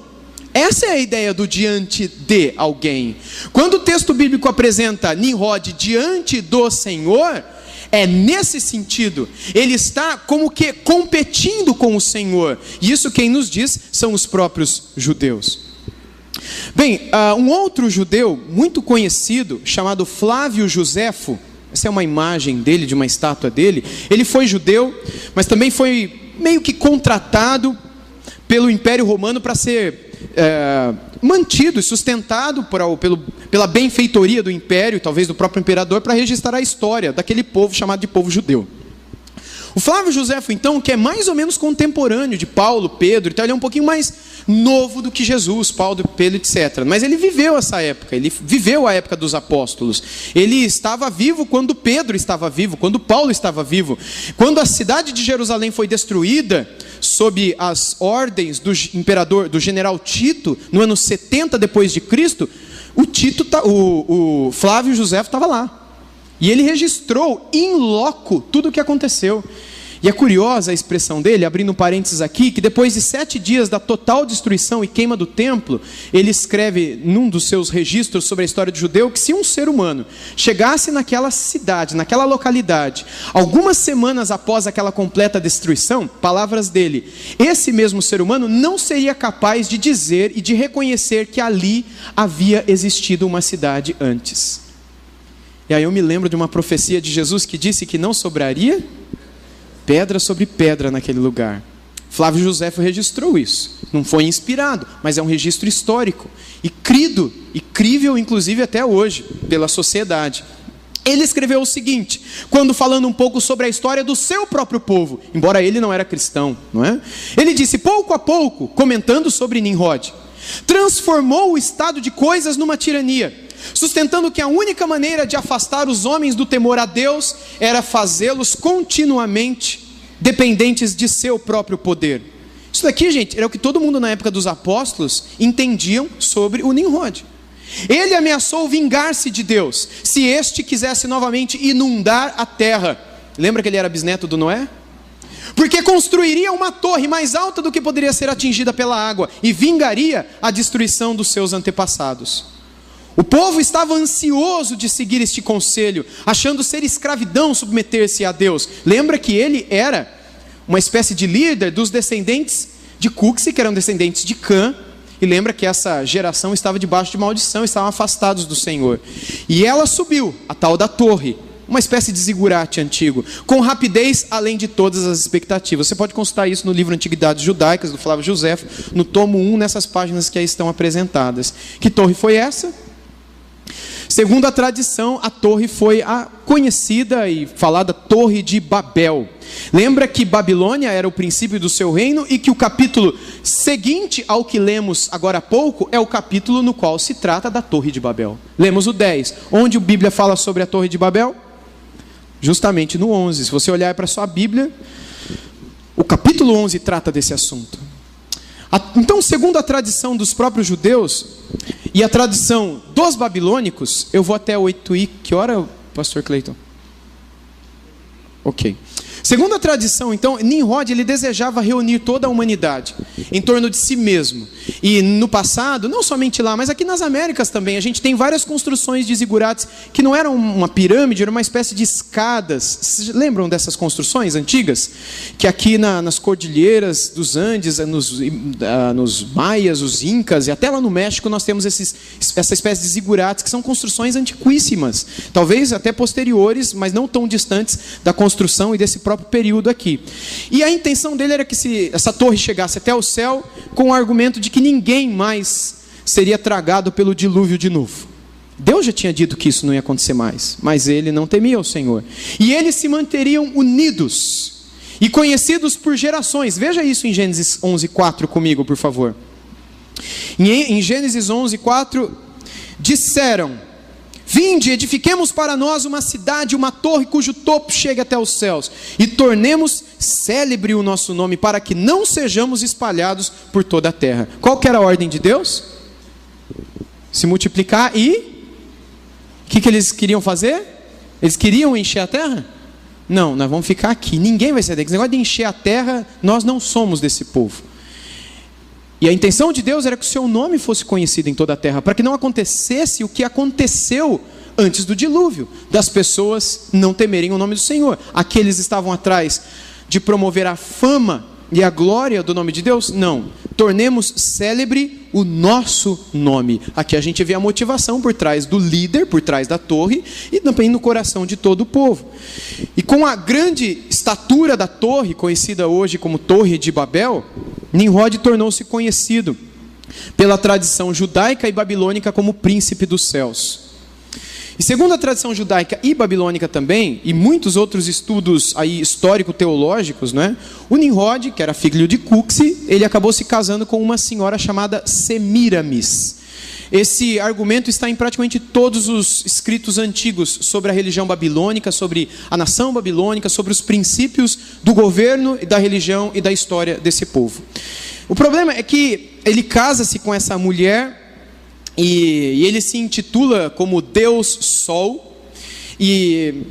Essa é a ideia do diante de alguém. Quando o texto bíblico apresenta Nimrod diante do Senhor, é nesse sentido, ele está como que competindo com o Senhor. E isso quem nos diz são os próprios judeus. Bem, um outro judeu muito conhecido, chamado Flávio Josefo, essa é uma imagem dele, de uma estátua dele. Ele foi judeu, mas também foi meio que contratado pelo Império Romano para ser mantido e sustentado pela benfeitoria do império, talvez do próprio imperador, para registrar a história daquele povo chamado de povo judeu. O Flávio Josefo, então, que é mais ou menos contemporâneo de Paulo, Pedro, então ele é um pouquinho mais novo do que Jesus, Paulo, Pedro, etc. Mas ele viveu essa época, ele viveu a época dos apóstolos. Ele estava vivo quando Pedro estava vivo, quando Paulo estava vivo. Quando a cidade de Jerusalém foi destruída, sob as ordens do imperador, do general Tito, no ano 70 depois de Cristo, o Flávio Josefo estava lá. E ele registrou in loco tudo o que aconteceu. E é curiosa a expressão dele, abrindo um parênteses aqui, que depois de 7 dias da total destruição e queima do templo, ele escreve num dos seus registros sobre a história do judeu, que se um ser humano chegasse naquela cidade, naquela localidade, algumas semanas após aquela completa destruição, palavras dele, esse mesmo ser humano não seria capaz de dizer e de reconhecer que ali havia existido uma cidade antes. E aí eu me lembro de uma profecia de Jesus que disse que não sobraria pedra sobre pedra naquele lugar. Flávio Josefo registrou isso. Não foi inspirado, mas é um registro histórico. E crido, e crível inclusive até hoje, pela sociedade. Ele escreveu o seguinte, quando falando um pouco sobre a história do seu próprio povo, embora ele não era cristão, não é? Ele disse, pouco a pouco, comentando sobre Nimrod, transformou o estado de coisas numa tirania, sustentando que a única maneira de afastar os homens do temor a Deus era fazê-los continuamente dependentes de seu próprio poder. Isso daqui, gente, era o que todo mundo na época dos apóstolos entendiam sobre o Nimrod. Ele ameaçou vingar-se de Deus, se este quisesse novamente inundar a terra. Lembra que ele era bisneto do Noé? Porque construiria uma torre mais alta do que poderia ser atingida pela água, e vingaria a destruição dos seus antepassados. O povo estava ansioso de seguir este conselho, achando ser escravidão submeter-se a Deus. Lembra que ele era uma espécie de líder dos descendentes de Cuxi, que eram descendentes de Cã, e lembra que essa geração estava debaixo de maldição, estavam afastados do Senhor. E ela subiu, a tal da torre, uma espécie de zigurate antigo, com rapidez além de todas as expectativas. Você pode consultar isso no livro Antiguidades Judaicas, do Flávio Josefo, no tomo 1, nessas páginas que aí estão apresentadas. Que torre foi essa? Segundo a tradição, a torre foi a conhecida e falada Torre de Babel. Lembra que Babilônia era o princípio do seu reino e que o capítulo seguinte ao que lemos agora há pouco é o capítulo no qual se trata da Torre de Babel. Lemos o 10. Onde a Bíblia fala sobre a Torre de Babel? Justamente no 11. Se você olhar para a sua Bíblia, o capítulo 11 trata desse assunto. Então, segundo a tradição dos próprios judeus e a tradição dos babilônicos, eu vou até 8h. Que hora, pastor Cleiton? Ok. Segundo a tradição, então, Nimrod ele desejava reunir toda a humanidade em torno de si mesmo. E no passado, não somente lá, mas aqui nas Américas também, a gente tem várias construções de zigurates que não eram uma pirâmide, era uma espécie de escadas. Vocês lembram dessas construções antigas? Que aqui nas cordilheiras dos Andes, nos maias, os incas, e até lá no México nós temos essa espécie de zigurates, que são construções antiquíssimas, talvez até posteriores, mas não tão distantes da construção e desse próprio período aqui. E a intenção dele era que essa torre chegasse até o céu com o argumento de que ninguém mais seria tragado pelo dilúvio de novo. Deus já tinha dito que isso não ia acontecer mais, mas ele não temia o Senhor. E eles se manteriam unidos e conhecidos por gerações. Veja isso em Gênesis 11:4 comigo, por favor. Em Gênesis 11:4, disseram: vinde, edifiquemos para nós uma cidade, uma torre cujo topo chegue até os céus, e tornemos célebre o nosso nome, para que não sejamos espalhados por toda a terra. Qual que era a ordem de Deus? Se multiplicar e... O que eles queriam fazer? Eles queriam encher a terra? Não, nós vamos ficar aqui, ninguém vai sair daqui. Esse negócio de encher a terra, nós não somos desse povo. E a intenção de Deus era que o seu nome fosse conhecido em toda a terra, para que não acontecesse o que aconteceu antes do dilúvio, das pessoas não temerem o nome do Senhor. Aqueles estavam atrás de promover a fama e a glória do nome de Deus? Não. Tornemos célebre o nosso nome. Aqui a gente vê a motivação por trás do líder, por trás da torre, e também no coração de todo o povo. E com a grande estatura da torre, conhecida hoje como Torre de Babel, Nimrod tornou-se conhecido pela tradição judaica e babilônica como príncipe dos céus. E segundo a tradição judaica e babilônica também, e muitos outros estudos aí histórico-teológicos, né, o Nimrod, que era filho de Cuxi, ele acabou se casando com uma senhora chamada Semiramis. Esse argumento está em praticamente todos os escritos antigos sobre a religião babilônica, sobre a nação babilônica, sobre os princípios do governo, da religião e da história desse povo. O problema é que ele casa-se com essa mulher e ele se intitula como Deus Sol. E,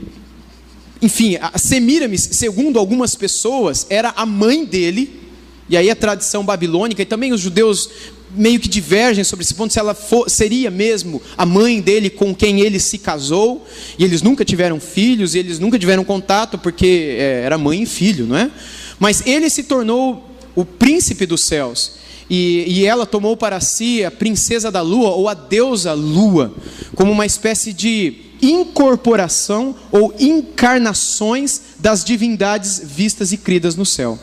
enfim, a Semiramis, segundo algumas pessoas, era a mãe dele. E aí a tradição babilônica, e também os judeus meio que divergem sobre esse ponto, se ela seria mesmo a mãe dele com quem ele se casou, e eles nunca tiveram filhos, e eles nunca tiveram contato, porque era mãe e filho, não é? Mas ele se tornou o príncipe dos céus, e ela tomou para si a princesa da lua, ou a deusa lua, como uma espécie de incorporação ou encarnações das divindades vistas e cridas no céu.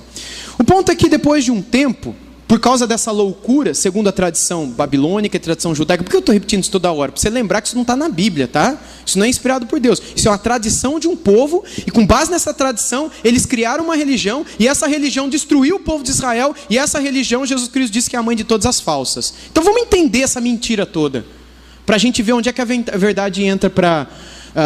O ponto é que depois de um tempo, por causa dessa loucura, segundo a tradição babilônica e a tradição judaica, por que eu estou repetindo isso toda hora? Para você lembrar que isso não está na Bíblia, tá? Isso não é inspirado por Deus. Isso é uma tradição de um povo, e com base nessa tradição, eles criaram uma religião, e essa religião destruiu o povo de Israel, e essa religião, Jesus Cristo disse que é a mãe de todas as falsas. Então vamos entender essa mentira toda, para a gente ver onde é que a verdade entra para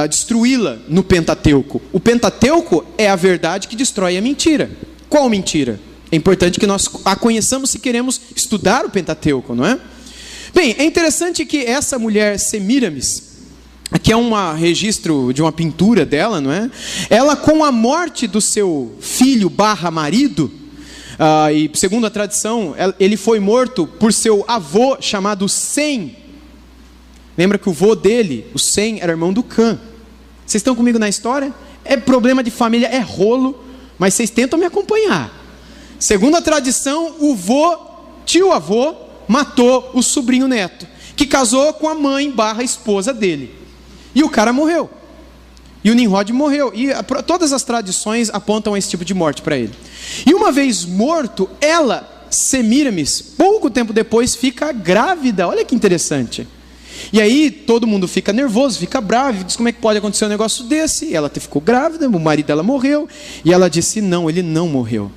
destruí-la no Pentateuco. O Pentateuco é a verdade que destrói a mentira. Qual mentira? É importante que nós a conheçamos se queremos estudar o Pentateuco, não é? Bem, é interessante que essa mulher Semíramis, aqui é um registro de uma pintura dela, não é? Ela, com a morte do seu filho / marido, e segundo a tradição, ele foi morto por seu avô chamado Sem. Lembra que o vô dele, o Sem, era irmão do Cã. Vocês estão comigo na história? É problema de família, é rolo, mas vocês tentam me acompanhar. Segundo a tradição, o tio-avô, matou o sobrinho neto, que casou com a mãe / esposa dele. E o cara morreu. E o Nimrod morreu. E todas as tradições apontam a esse tipo de morte para ele. E uma vez morto, ela, Semíramis, pouco tempo depois, fica grávida. Olha que interessante. E aí todo mundo fica nervoso, fica bravo, diz: como é que pode acontecer um negócio desse? E ela ficou grávida, o marido dela morreu. E ela disse: não, ele não morreu.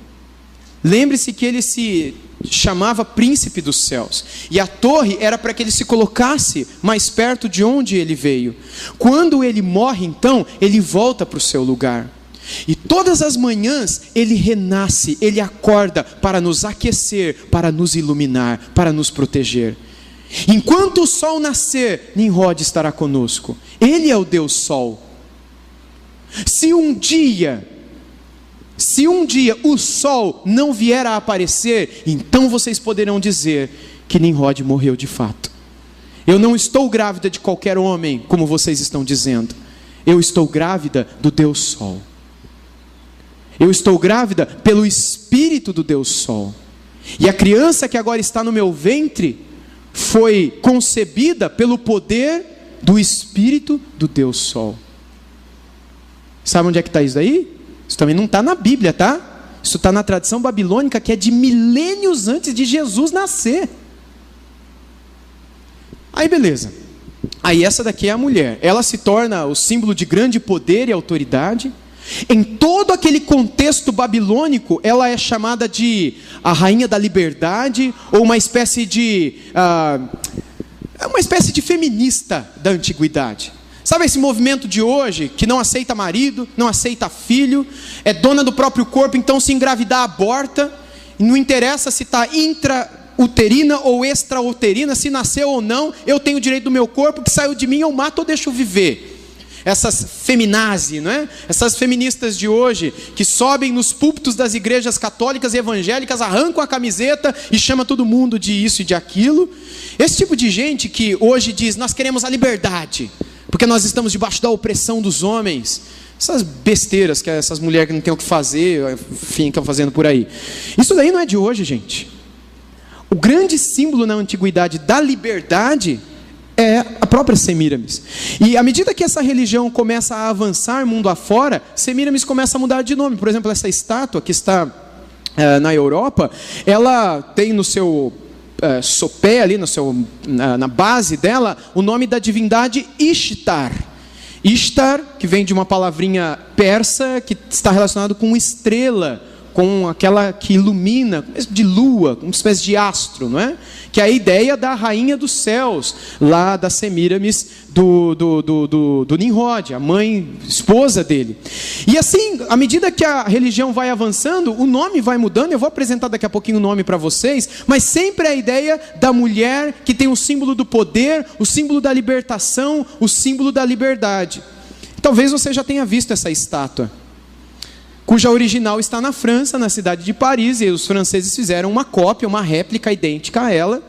Lembre-se que ele se chamava príncipe dos céus, e a torre era para que ele se colocasse mais perto de onde ele veio. Quando ele morre, então, ele volta para o seu lugar, e todas as manhãs ele renasce, ele acorda para nos aquecer, para nos iluminar, para nos proteger. Enquanto o sol nascer, Nimrod estará conosco. Ele é o Deus Sol. Se um dia o sol não vier a aparecer, então vocês poderão dizer que Nimrod morreu de fato. Eu não estou grávida de qualquer homem, como vocês estão dizendo. Eu estou grávida do Deus Sol. Eu estou grávida pelo Espírito do Deus Sol. E a criança que agora está no meu ventre foi concebida pelo poder do Espírito do Deus Sol. Sabe onde é que está isso daí? Isso também não está na Bíblia, tá? Isso está na tradição babilônica, que é de milênios antes de Jesus nascer. Aí beleza. Aí essa daqui é a mulher. Ela se torna o símbolo de grande poder e autoridade. Em todo aquele contexto babilônico, ela é chamada de a rainha da liberdade, ou uma espécie de feminista da antiguidade. Sabe esse movimento de hoje, que não aceita marido, não aceita filho, é dona do próprio corpo, então se engravidar aborta, e não interessa se está intrauterina ou extrauterina, se nasceu ou não, eu tenho o direito do meu corpo, que saiu de mim eu mato ou deixo viver. Essas feminazes, não é? Essas feministas de hoje, que sobem nos púlpitos das igrejas católicas e evangélicas, arrancam a camiseta e chamam todo mundo de isso e de aquilo. Esse tipo de gente que hoje diz: nós queremos a liberdade, porque nós estamos debaixo da opressão dos homens. Essas besteiras que essas mulheres que não têm o que fazer, ficam fazendo por aí. Isso daí não é de hoje, gente. O grande símbolo na antiguidade da liberdade é a própria Semíramis. E à medida que essa religião começa a avançar mundo afora, Semíramis começa a mudar de nome. Por exemplo, essa estátua que está na Europa, ela tem no seu sopé ali, na base dela, o nome da divindade Ishtar. Ishtar, que vem de uma palavrinha persa, que está relacionado com estrela, com aquela que ilumina, de lua, uma espécie de astro, não é? Que é a ideia da rainha dos céus, lá da Semíramis do Nimrod, a mãe, esposa dele. E assim, à medida que a religião vai avançando, o nome vai mudando. Eu vou apresentar daqui a pouquinho o nome para vocês, mas sempre a ideia da mulher que tem o símbolo do poder, o símbolo da libertação, o símbolo da liberdade. Talvez você já tenha visto essa estátua, cuja original está na França, na cidade de Paris, e os franceses fizeram uma cópia, uma réplica idêntica a ela,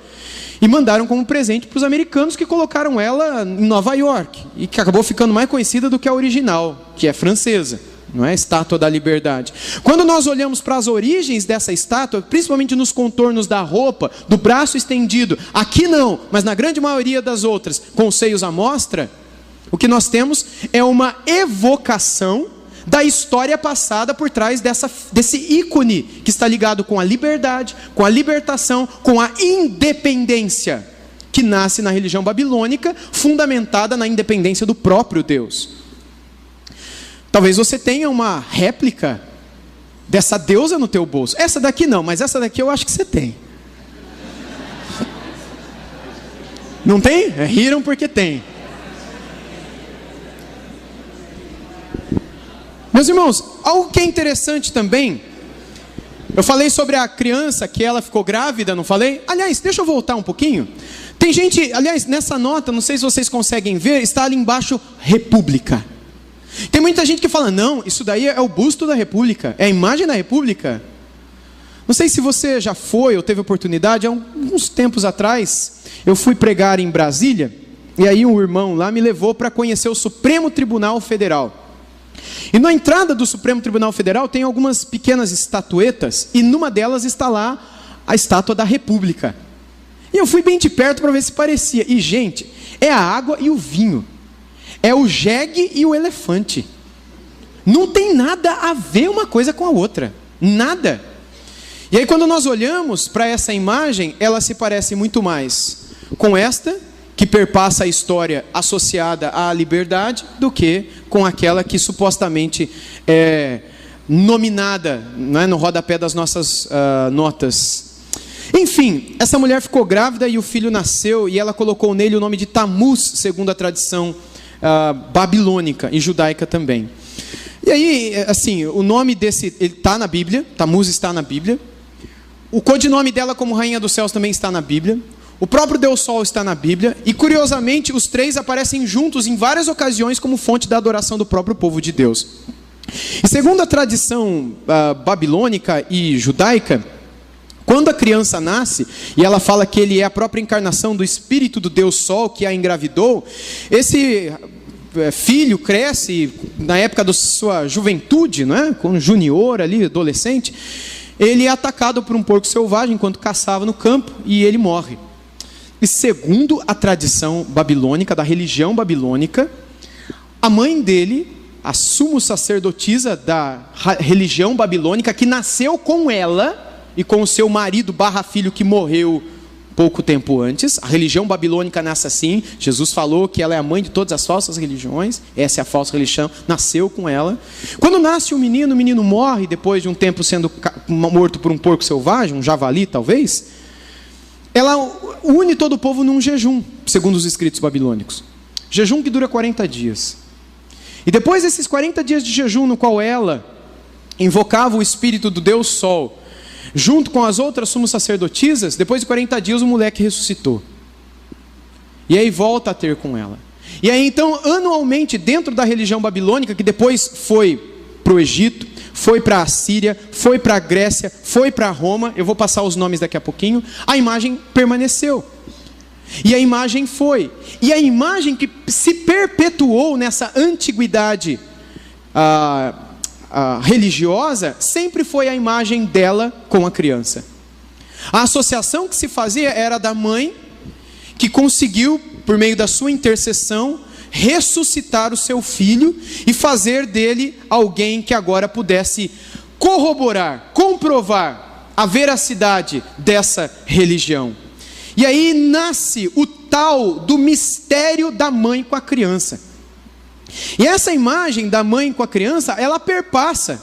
e mandaram como presente para os americanos, que colocaram ela em Nova York, e que acabou ficando mais conhecida do que a original, que é francesa, não é? Estátua da Liberdade. Quando nós olhamos para as origens dessa estátua, principalmente nos contornos da roupa, do braço estendido, aqui não, mas na grande maioria das outras, com os seios à mostra, o que nós temos é uma evocação da história passada por trás desse ícone que está ligado com a liberdade, com a libertação, com a independência, que nasce na religião babilônica, fundamentada na independência do próprio Deus. Talvez você tenha uma réplica dessa deusa no teu bolso. Essa daqui não, mas essa daqui eu acho que você tem. Não tem? Riram porque tem. Meus irmãos, algo que é interessante também, eu falei sobre a criança que ela ficou grávida, não falei? Aliás, deixa eu voltar um pouquinho. Tem gente, aliás, nessa nota, não sei se vocês conseguem ver, está ali embaixo, República. Tem muita gente que fala, não, isso daí é o busto da República, é a imagem da República. Não sei se você já foi ou teve oportunidade, há uns tempos atrás, eu fui pregar em Brasília, e aí um irmão lá me levou para conhecer o Supremo Tribunal Federal. E na entrada do Supremo Tribunal Federal tem algumas pequenas estatuetas, e numa delas está lá a estátua da República. E eu fui bem de perto para ver se parecia. E, gente, é a água e o vinho. É o jegue e o elefante. Não tem nada a ver uma coisa com a outra. Nada. E aí, quando nós olhamos para essa imagem, ela se parece muito mais com esta, que perpassa a história associada à liberdade, do que com aquela que supostamente é nominada, não é, no rodapé das nossas notas. Enfim, essa mulher ficou grávida e o filho nasceu, e ela colocou nele o nome de Tamuz, segundo a tradição babilônica e judaica também. E aí, assim, o nome desse, ele está na Bíblia, Tamuz está na Bíblia. O codinome dela como Rainha dos Céus também está na Bíblia. O próprio Deus Sol está na Bíblia. E, curiosamente, os três aparecem juntos em várias ocasiões como fonte da adoração do próprio povo de Deus. E segundo a tradição babilônica e judaica, quando a criança nasce, e ela fala que ele é a própria encarnação do Espírito do Deus Sol que a engravidou, esse filho cresce na época da sua juventude, não é? Com junior ali, adolescente, ele é atacado por um porco selvagem enquanto caçava no campo e ele morre. E segundo a tradição babilônica, da religião babilônica, a mãe dele, a sumo sacerdotisa da religião babilônica, que nasceu com ela e com o seu marido / filho que morreu pouco tempo antes. A religião babilônica nasce assim. Jesus falou que ela é a mãe de todas as falsas religiões. Essa é a falsa religião, nasceu com ela. Quando nasce o menino morre depois de um tempo sendo morto por um porco selvagem, um javali talvez. Ela une todo o povo num jejum, segundo os escritos babilônicos. Jejum que dura 40 dias. E depois desses 40 dias de jejum, no qual ela invocava o espírito do Deus Sol, junto com as outras sumos sacerdotisas, depois de 40 dias o moleque ressuscitou. E aí volta a ter com ela. E aí então, anualmente, dentro da religião babilônica, que depois foi para o Egito, foi para a Síria, foi para a Grécia, foi para Roma, eu vou passar os nomes daqui a pouquinho, a imagem permaneceu. E a imagem foi. E a imagem que se perpetuou nessa antiguidade religiosa, sempre foi a imagem dela com a criança. A associação que se fazia era da mãe, que conseguiu, por meio da sua intercessão, ressuscitar o seu filho e fazer dele alguém que agora pudesse corroborar, comprovar a veracidade dessa religião. E aí nasce o tal do mistério da mãe com a criança. E essa imagem da mãe com a criança, ela perpassa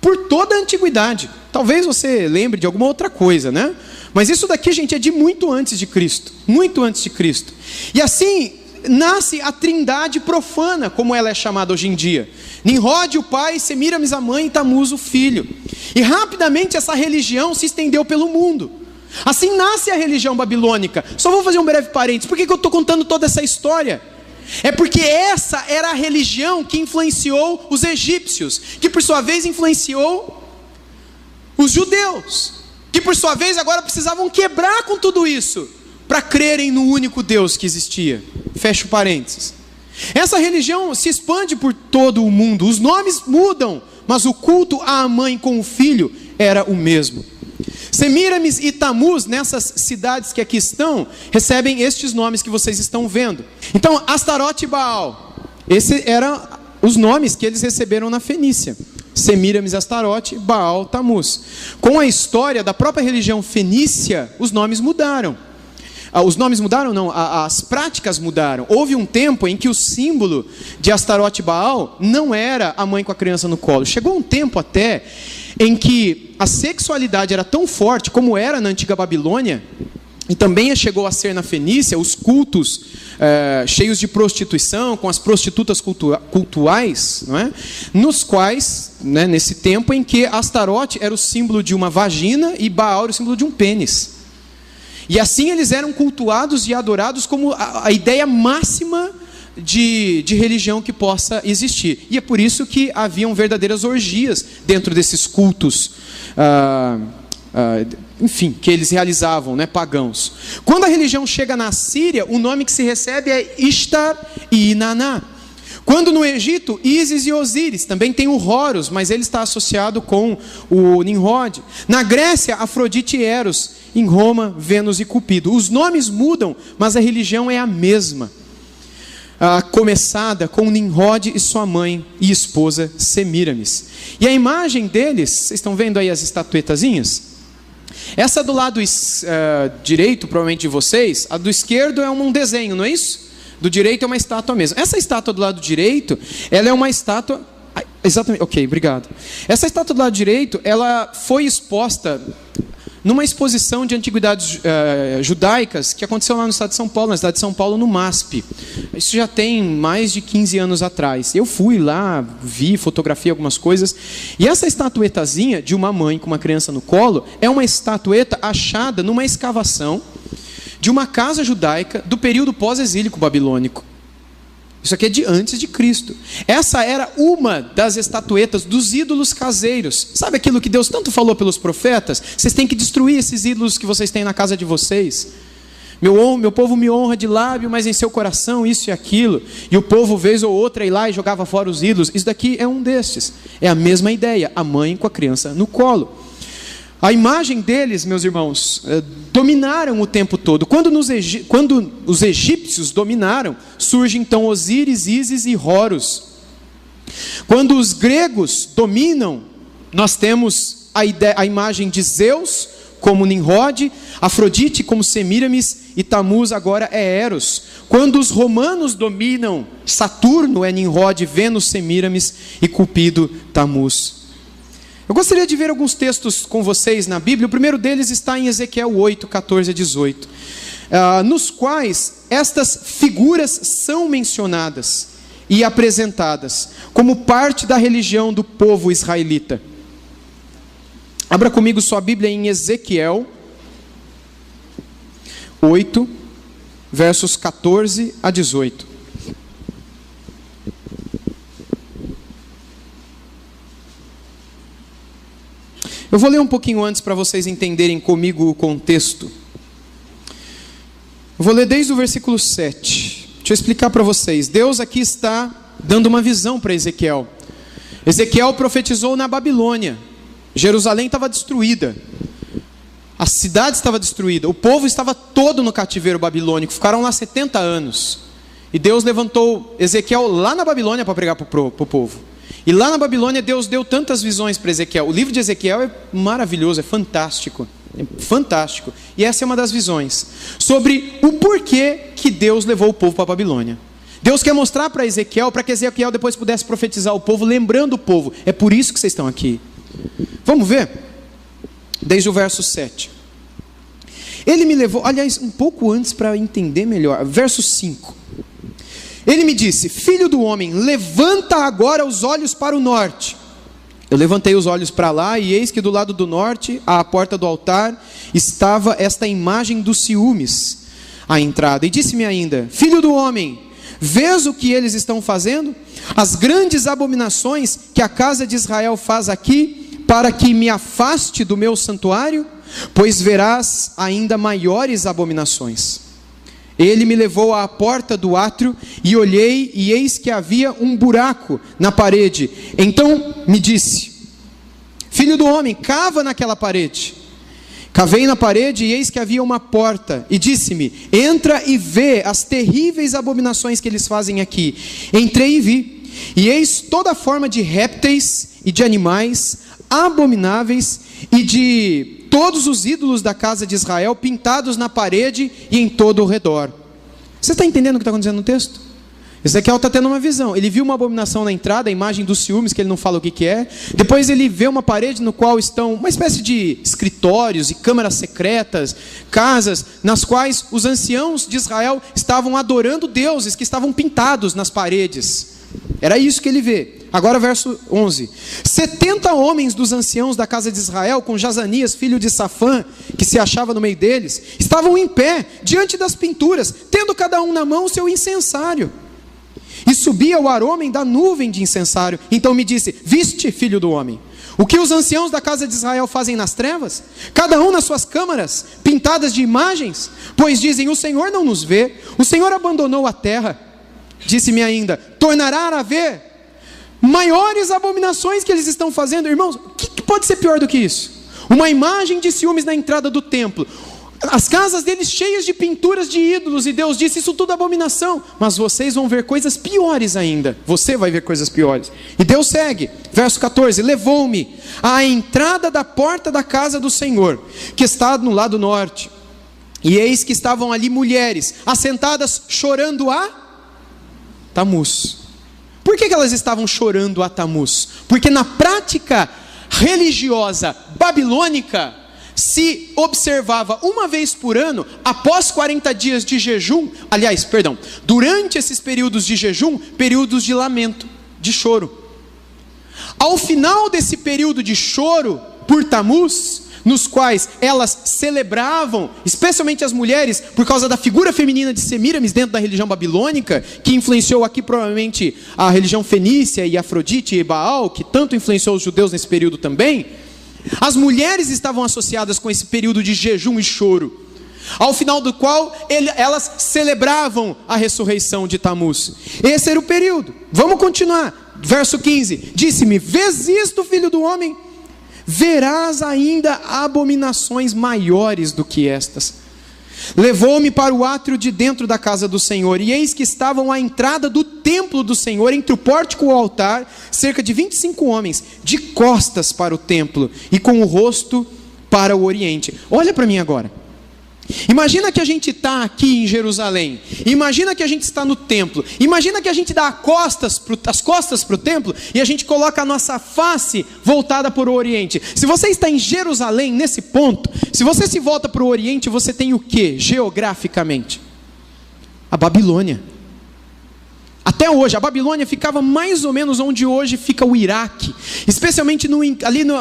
por toda a antiguidade. Talvez você lembre de alguma outra coisa, né? Mas isso daqui, gente, é de muito antes de Cristo. Muito antes de Cristo. E assim nasce a trindade profana, como ela é chamada hoje em dia. Nimrod, o pai, Semiramis, a mãe, e Tamuz, o filho. E rapidamente essa religião se estendeu pelo mundo. Assim nasce a religião babilônica. Só vou fazer um breve parênteses. Por que eu estou contando toda essa história? É porque essa era a religião que influenciou os egípcios, que por sua vez influenciou os judeus, que por sua vez agora precisavam quebrar com tudo isso para crerem no único Deus que existia. Fecho parênteses. Essa religião se expande por todo o mundo. Os nomes mudam, mas o culto à mãe com o filho era o mesmo. Semiramis e Tamuz, nessas cidades que aqui estão, recebem estes nomes que vocês estão vendo. Então, Astarote e Baal, esses eram os nomes que eles receberam na Fenícia. Semiramis, Astarote, Baal, Tamuz. Com a história da própria religião fenícia, os nomes mudaram. Os nomes mudaram? Não, as práticas mudaram. Houve um tempo em que o símbolo de Astarote e Baal não era a mãe com a criança no colo. Chegou um tempo até em que a sexualidade era tão forte como era na antiga Babilônia, e também chegou a ser na Fenícia, os cultos cheios de prostituição, com as prostitutas cultuais, não é? Nos quais, né, nesse tempo em que Astarote era o símbolo de uma vagina e Baal era o símbolo de um pênis. E assim eles eram cultuados e adorados como a ideia máxima de religião que possa existir. E é por isso que haviam verdadeiras orgias dentro desses cultos, enfim, que eles realizavam, né, pagãos. Quando a religião chega na Síria, o nome que se recebe é Ishtar e Inaná. Quando no Egito, Ísis e Osíris, também tem o Horus, mas ele está associado com o Nimrod. Na Grécia, Afrodite e Eros. Em Roma, Vênus e Cupido. Os nomes mudam, mas a religião é a mesma. Começada com Nimrod e sua mãe e esposa Semíramis. E a imagem deles, vocês estão vendo aí as estatuetazinhas? Essa do lado direito, provavelmente de vocês, a do esquerdo é um desenho, não é isso? Do direito é uma estátua mesmo. Essa estátua do lado direito, ela é uma estátua... Exatamente, ok, obrigado. Essa estátua do lado direito, ela foi exposta numa exposição de antiguidades judaicas que aconteceu lá no estado de São Paulo, na cidade de São Paulo, no MASP. Isso já tem mais de 15 anos atrás. Eu fui lá, vi, fotografei algumas coisas. E essa estatuetazinha de uma mãe com uma criança no colo é uma estatueta achada numa escavação de uma casa judaica do período pós-exílico babilônico. Isso aqui é de antes de Cristo. Essa era uma das estatuetas dos ídolos caseiros. Sabe aquilo que Deus tanto falou pelos profetas? Vocês têm que destruir esses ídolos que vocês têm na casa de vocês. Meu povo me honra de lábio, mas em seu coração isso e aquilo. E o povo, vez ou outra, ia lá e jogava fora os ídolos. Isso daqui é um desses. É a mesma ideia. A mãe com a criança no colo. A imagem deles, meus irmãos, dominaram o tempo todo. Quando os egípcios dominaram, surge então Osíris, Ísis e Horus. Quando os gregos dominam, nós temos a imagem de Zeus como Nimrod, Afrodite como Semíramis e Tamuz agora é Eros. Quando os romanos dominam, Saturno é Nimrod, Vênus, Semíramis e Cupido, Tamuz. Eu gostaria de ver alguns textos com vocês na Bíblia. O primeiro deles está em Ezequiel 8, 14 a 18, nos quais estas figuras são mencionadas e apresentadas como parte da religião do povo israelita. Abra comigo sua Bíblia em Ezequiel 8, versos 14 a 18. Eu vou ler um pouquinho antes para vocês entenderem comigo o contexto. Eu vou ler desde o versículo 7. Deixa eu explicar para vocês. Deus aqui está dando uma visão para Ezequiel. Ezequiel profetizou na Babilônia. Jerusalém estava destruída. A cidade estava destruída. O povo estava todo no cativeiro babilônico. Ficaram lá 70 anos. E Deus levantou Ezequiel lá na Babilônia para pregar para o povo. E lá na Babilônia Deus deu tantas visões para Ezequiel. O livro de Ezequiel é maravilhoso, é fantástico. É fantástico. E essa é uma das visões. Sobre o porquê que Deus levou o povo para a Babilônia. Deus quer mostrar para Ezequiel, para que Ezequiel depois pudesse profetizar o povo, lembrando o povo. É por isso que vocês estão aqui. Vamos ver? Desde o verso 7. Ele me levou, aliás, um pouco antes para entender melhor. Verso 5. Ele me disse: filho do homem, levanta agora os olhos para o norte. Eu levantei os olhos para lá, e eis que do lado do norte, à porta do altar, estava esta imagem dos ciúmes, à entrada. E disse-me ainda: filho do homem, vês o que eles estão fazendo? As grandes abominações que a casa de Israel faz aqui, para que me afaste do meu santuário? Pois verás ainda maiores abominações. Ele me levou à porta do átrio, e olhei, e eis que havia um buraco na parede. Então me disse: filho do homem, cava naquela parede. Cavei na parede, e eis que havia uma porta. E disse-me: entra e vê as terríveis abominações que eles fazem aqui. Entrei e vi, e eis toda forma de répteis e de animais abomináveis, e de todos os ídolos da casa de Israel, pintados na parede e em todo o redor. Você está entendendo o que está acontecendo no texto? Ezequiel está tendo uma visão. Ele viu uma abominação na entrada, a imagem dos ciúmes, que ele não fala o que é. Depois ele vê uma parede no qual estão uma espécie de escritórios e câmaras secretas, casas nas quais os anciãos de Israel estavam adorando deuses que estavam pintados nas paredes Era isso que ele vê. Agora verso 11. 70 homens dos anciãos da casa de Israel, com Jazanias, filho de Safã, que se achava no meio deles, estavam em pé, diante das pinturas, tendo cada um na mão o seu incensário. E subia o aroma da nuvem de incensário. Então me disse: viste, filho do homem, o que os anciãos da casa de Israel fazem nas trevas? Cada um nas suas câmaras, pintadas de imagens? Pois dizem: o Senhor não nos vê, o Senhor abandonou a terra. Disse-me ainda: tornará a ver maiores abominações que eles estão fazendo. Irmãos, o que pode ser pior do que isso? Uma imagem de ciúmes na entrada do templo, as casas deles cheias de pinturas de ídolos, e Deus disse: isso tudo é abominação, mas vocês vão ver coisas piores ainda. Você vai ver coisas piores. E Deus segue, verso 14: levou-me à entrada da porta da casa do Senhor, que está no lado norte, e eis que estavam ali mulheres assentadas chorando a Tamuz. Por que elas estavam chorando a Tamuz? Porque na prática religiosa babilônica se observava uma vez por ano, após 40 dias de jejum, durante esses períodos de jejum, períodos de lamento, de choro. Ao final desse período de choro por Tamuz, nos quais elas celebravam, especialmente as mulheres, por causa da figura feminina de Semíramis dentro da religião babilônica, que influenciou aqui provavelmente a religião fenícia e Afrodite e Baal, que tanto influenciou os judeus nesse período também. As mulheres estavam associadas com esse período de jejum e choro, ao final do qual elas celebravam a ressurreição de Tamuz. Esse era o período. Vamos continuar. Verso 15: disse-me: vês isto, filho do homem? Verás ainda abominações maiores do que estas. Levou-me para o átrio de dentro da casa do Senhor, e eis que estavam à entrada do templo do Senhor, entre o pórtico e o altar, cerca de 25 homens, de costas para o templo, e com o rosto para o oriente. Olha para mim agora. Imagina que a gente está aqui em Jerusalém, imagina que a gente está no templo, imagina que a gente dá as costas para o templo, e a gente coloca a nossa face voltada para o oriente. Se você está em Jerusalém, nesse ponto, se você se volta para o oriente, você tem o que geograficamente? A Babilônia. Até hoje, a Babilônia ficava mais ou menos onde hoje fica o Iraque, especialmente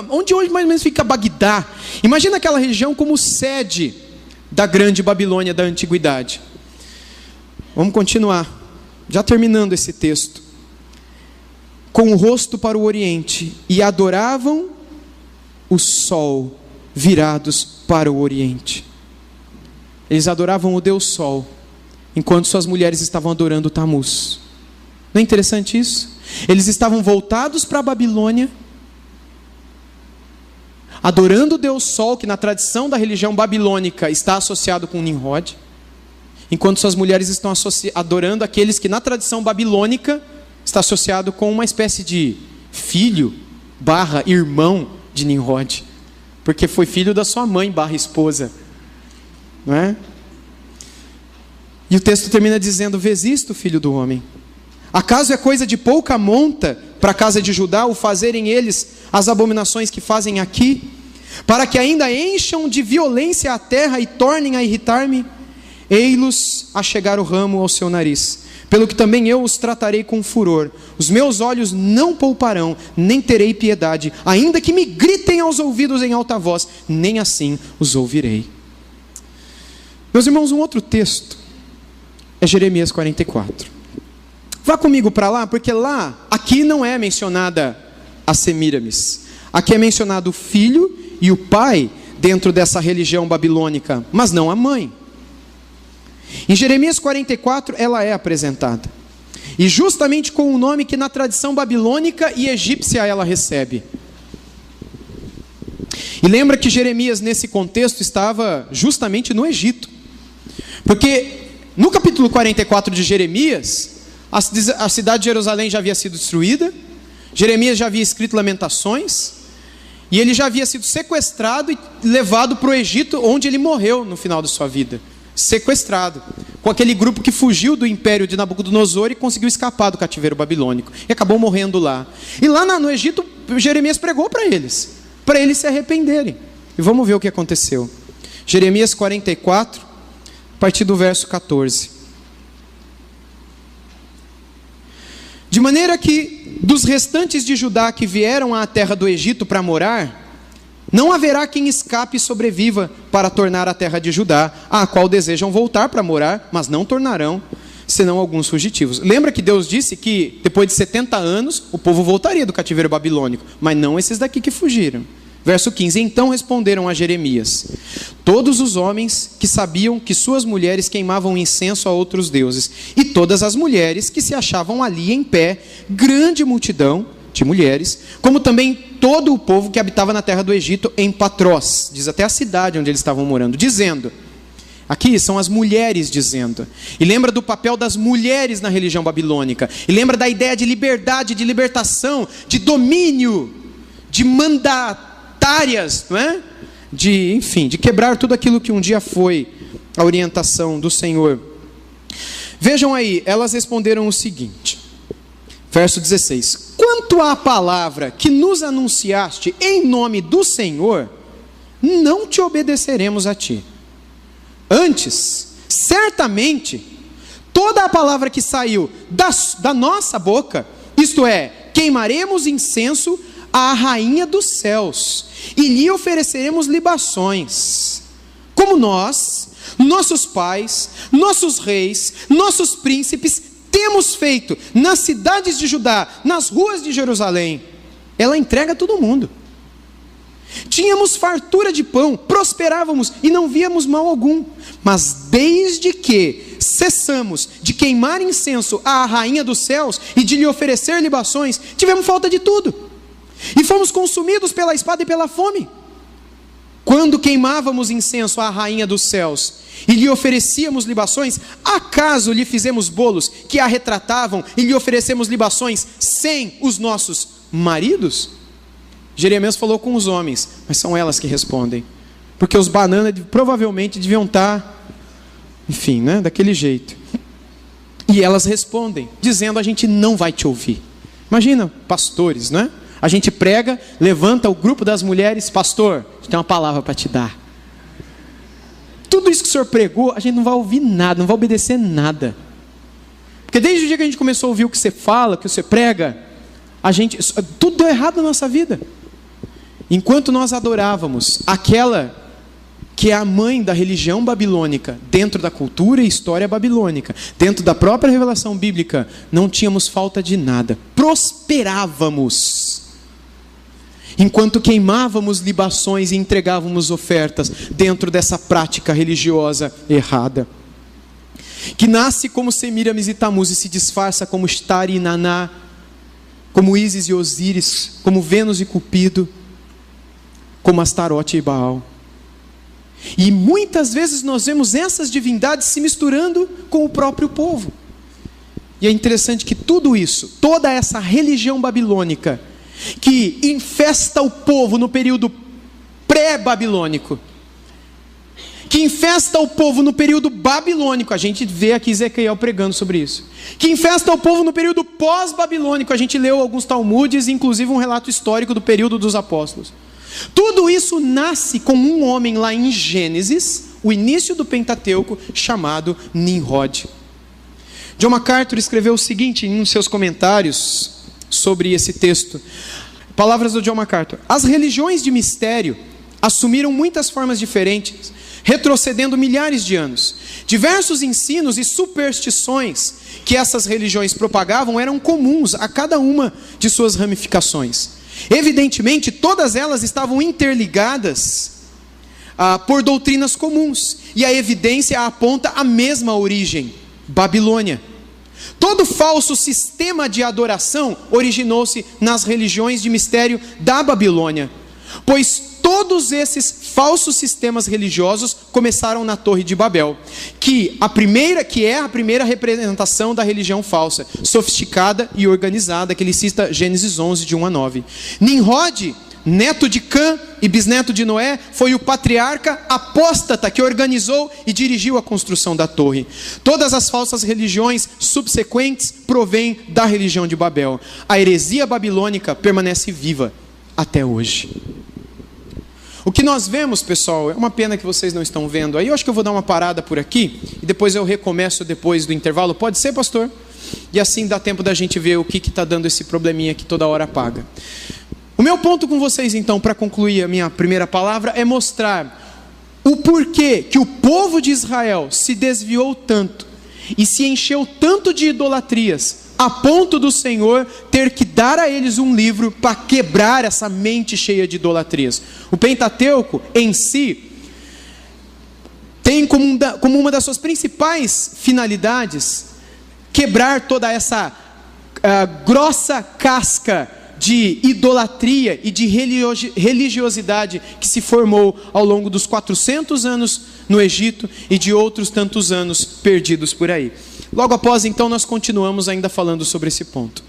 onde hoje mais ou menos fica Bagdá. Imagina aquela região como sede da grande Babilônia da antiguidade. Vamos continuar, já terminando esse texto. Com o rosto para o oriente, e adoravam o sol, virados para o oriente. Eles adoravam o Deus Sol, enquanto suas mulheres estavam adorando Tamuz. Não é interessante isso? Eles estavam voltados para a Babilônia, adorando o Deus Sol, que na tradição da religião babilônica está associado com Nimrod, enquanto suas mulheres estão adorando aqueles que na tradição babilônica está associado com uma espécie de filho / irmão de Nimrod, porque foi filho da sua mãe / esposa, não é? E o texto termina dizendo: vês isto, filho do homem? Acaso é coisa de pouca monta para a casa de Judá o fazerem eles as abominações que fazem aqui, para que ainda encham de violência a terra e tornem a irritar-me? Ei-los a chegar o ramo ao seu nariz, pelo que também eu os tratarei com furor. Os meus olhos não pouparão, nem terei piedade, ainda que me gritem aos ouvidos em alta voz, nem assim os ouvirei. Meus irmãos, um outro texto é Jeremias 44. Vá comigo para lá, porque aqui não é mencionada a Semíramis. Aqui é mencionado o filho e o pai dentro dessa religião babilônica, mas não a mãe. Em Jeremias 44 ela é apresentada, e justamente com o nome que na tradição babilônica e egípcia ela recebe. E lembra que Jeremias nesse contexto estava justamente no Egito, porque no capítulo 44 de Jeremias, a cidade de Jerusalém já havia sido destruída, Jeremias já havia escrito Lamentações, e ele já havia sido sequestrado e levado para o Egito, onde ele morreu no final da sua vida, sequestrado, com aquele grupo que fugiu do império de Nabucodonosor e conseguiu escapar do cativeiro babilônico, e acabou morrendo lá. E lá no Egito, Jeremias pregou para eles se arrependerem. E vamos ver o que aconteceu. Jeremias 44, a partir do verso 14. De maneira que dos restantes de Judá que vieram à terra do Egito para morar, não haverá quem escape e sobreviva para tornar a terra de Judá, a qual desejam voltar para morar, mas não tornarão, senão alguns fugitivos. Lembra que Deus disse que depois de 70 anos o povo voltaria do cativeiro babilônico, mas não esses daqui que fugiram. Verso 15, então responderam a Jeremias: todos os homens que sabiam que suas mulheres queimavam incenso a outros deuses, e todas as mulheres que se achavam ali em pé, grande multidão de mulheres, como também todo o povo que habitava na terra do Egito, em Patrós, diz até a cidade onde eles estavam morando, dizendo, aqui são as mulheres dizendo, e lembra do papel das mulheres na religião babilônica, e lembra da ideia de liberdade, de libertação, de domínio, de mandatárias, não é? Enfim, de quebrar tudo aquilo que um dia foi a orientação do Senhor. Vejam aí, elas responderam o seguinte, verso 16, quanto à palavra que nos anunciaste em nome do Senhor, não te obedeceremos a ti. Antes, certamente, toda a palavra que saiu da nossa boca, isto é, queimaremos incenso à rainha dos céus, e lhe ofereceremos libações, como nós, nossos pais, nossos reis, nossos príncipes, temos feito nas cidades de Judá, nas ruas de Jerusalém. Ela entrega a todo mundo. Tínhamos fartura de pão, prosperávamos e não víamos mal algum. Mas desde que cessamos de queimar incenso à rainha dos céus e de lhe oferecer libações, tivemos falta de tudo. E fomos consumidos pela espada e pela fome. Quando queimávamos incenso à rainha dos céus e lhe oferecíamos libações, acaso lhe fizemos bolos que a retratavam e lhe oferecemos libações sem os nossos maridos? Jeremias falou com os homens, mas são elas que respondem, porque os bananas provavelmente deviam estar, enfim, né, daquele jeito. E elas respondem, dizendo, a gente não vai te ouvir. Imagina, pastores, né? A gente prega, levanta o grupo das mulheres, pastor, a gente tem uma palavra para te dar. Tudo isso que o senhor pregou, a gente não vai ouvir nada, não vai obedecer nada. Porque desde o dia que a gente começou a ouvir o que você fala, o que você prega, tudo deu errado na nossa vida. Enquanto nós adorávamos aquela que é a mãe da religião babilônica, dentro da cultura e história babilônica, dentro da própria revelação bíblica, não tínhamos falta de nada, prosperávamos. Enquanto queimávamos libações e entregávamos ofertas dentro dessa prática religiosa errada, que nasce como Semiramis e Tamuz e se disfarça como Shtar e Naná, como Ísis e Osíris, como Vênus e Cupido, como Astarote e Baal. E muitas vezes nós vemos essas divindades se misturando com o próprio povo. E é interessante que tudo isso, toda essa religião babilônica, que infesta o povo no período pré-babilônico, que infesta o povo no período babilônico, a gente vê aqui Ezequiel pregando sobre isso, que infesta o povo no período pós-babilônico, a gente leu alguns Talmudes, inclusive um relato histórico do período dos apóstolos. Tudo isso nasce com um homem lá em Gênesis, o início do Pentateuco, chamado Nimrod. John MacArthur escreveu o seguinte em um de seus comentários sobre esse texto. Palavras do John MacArthur: as religiões de mistério assumiram muitas formas diferentes, retrocedendo milhares de anos. Diversos ensinos e superstições que essas religiões propagavam eram comuns a cada uma de suas ramificações. Evidentemente, todas elas estavam interligadas por doutrinas comuns, e a evidência aponta a mesma origem: Babilônia. Todo falso sistema de adoração originou-se nas religiões de mistério da Babilônia, pois todos esses falsos sistemas religiosos começaram na Torre de Babel, que é a primeira representação da religião falsa, sofisticada e organizada, que ele cita Gênesis 11, de 1 a 9. Nimrod, neto de Cã e bisneto de Noé, foi o patriarca apóstata que organizou e dirigiu a construção da torre. Todas as falsas religiões subsequentes provêm da religião de Babel. A heresia babilônica permanece viva até hoje. O que nós vemos, pessoal, é uma pena que vocês não estão vendo aí. Eu acho que eu vou dar uma parada por aqui e depois eu recomeço depois do intervalo. Pode ser, pastor? e assim dá tempo da gente ver o que está dando esse probleminha que toda hora apaga. O meu ponto com vocês, então, para concluir a minha primeira palavra, é mostrar o porquê que o povo de Israel se desviou tanto e se encheu tanto de idolatrias, a ponto do Senhor ter que dar a eles um livro para quebrar essa mente cheia de idolatrias. O Pentateuco, em si, tem como uma das suas principais finalidades quebrar toda essa grossa casca de idolatria e de religiosidade que se formou ao longo dos 400 anos no Egito e de outros tantos anos perdidos por aí. Logo após, então, nós continuamos ainda falando sobre esse ponto.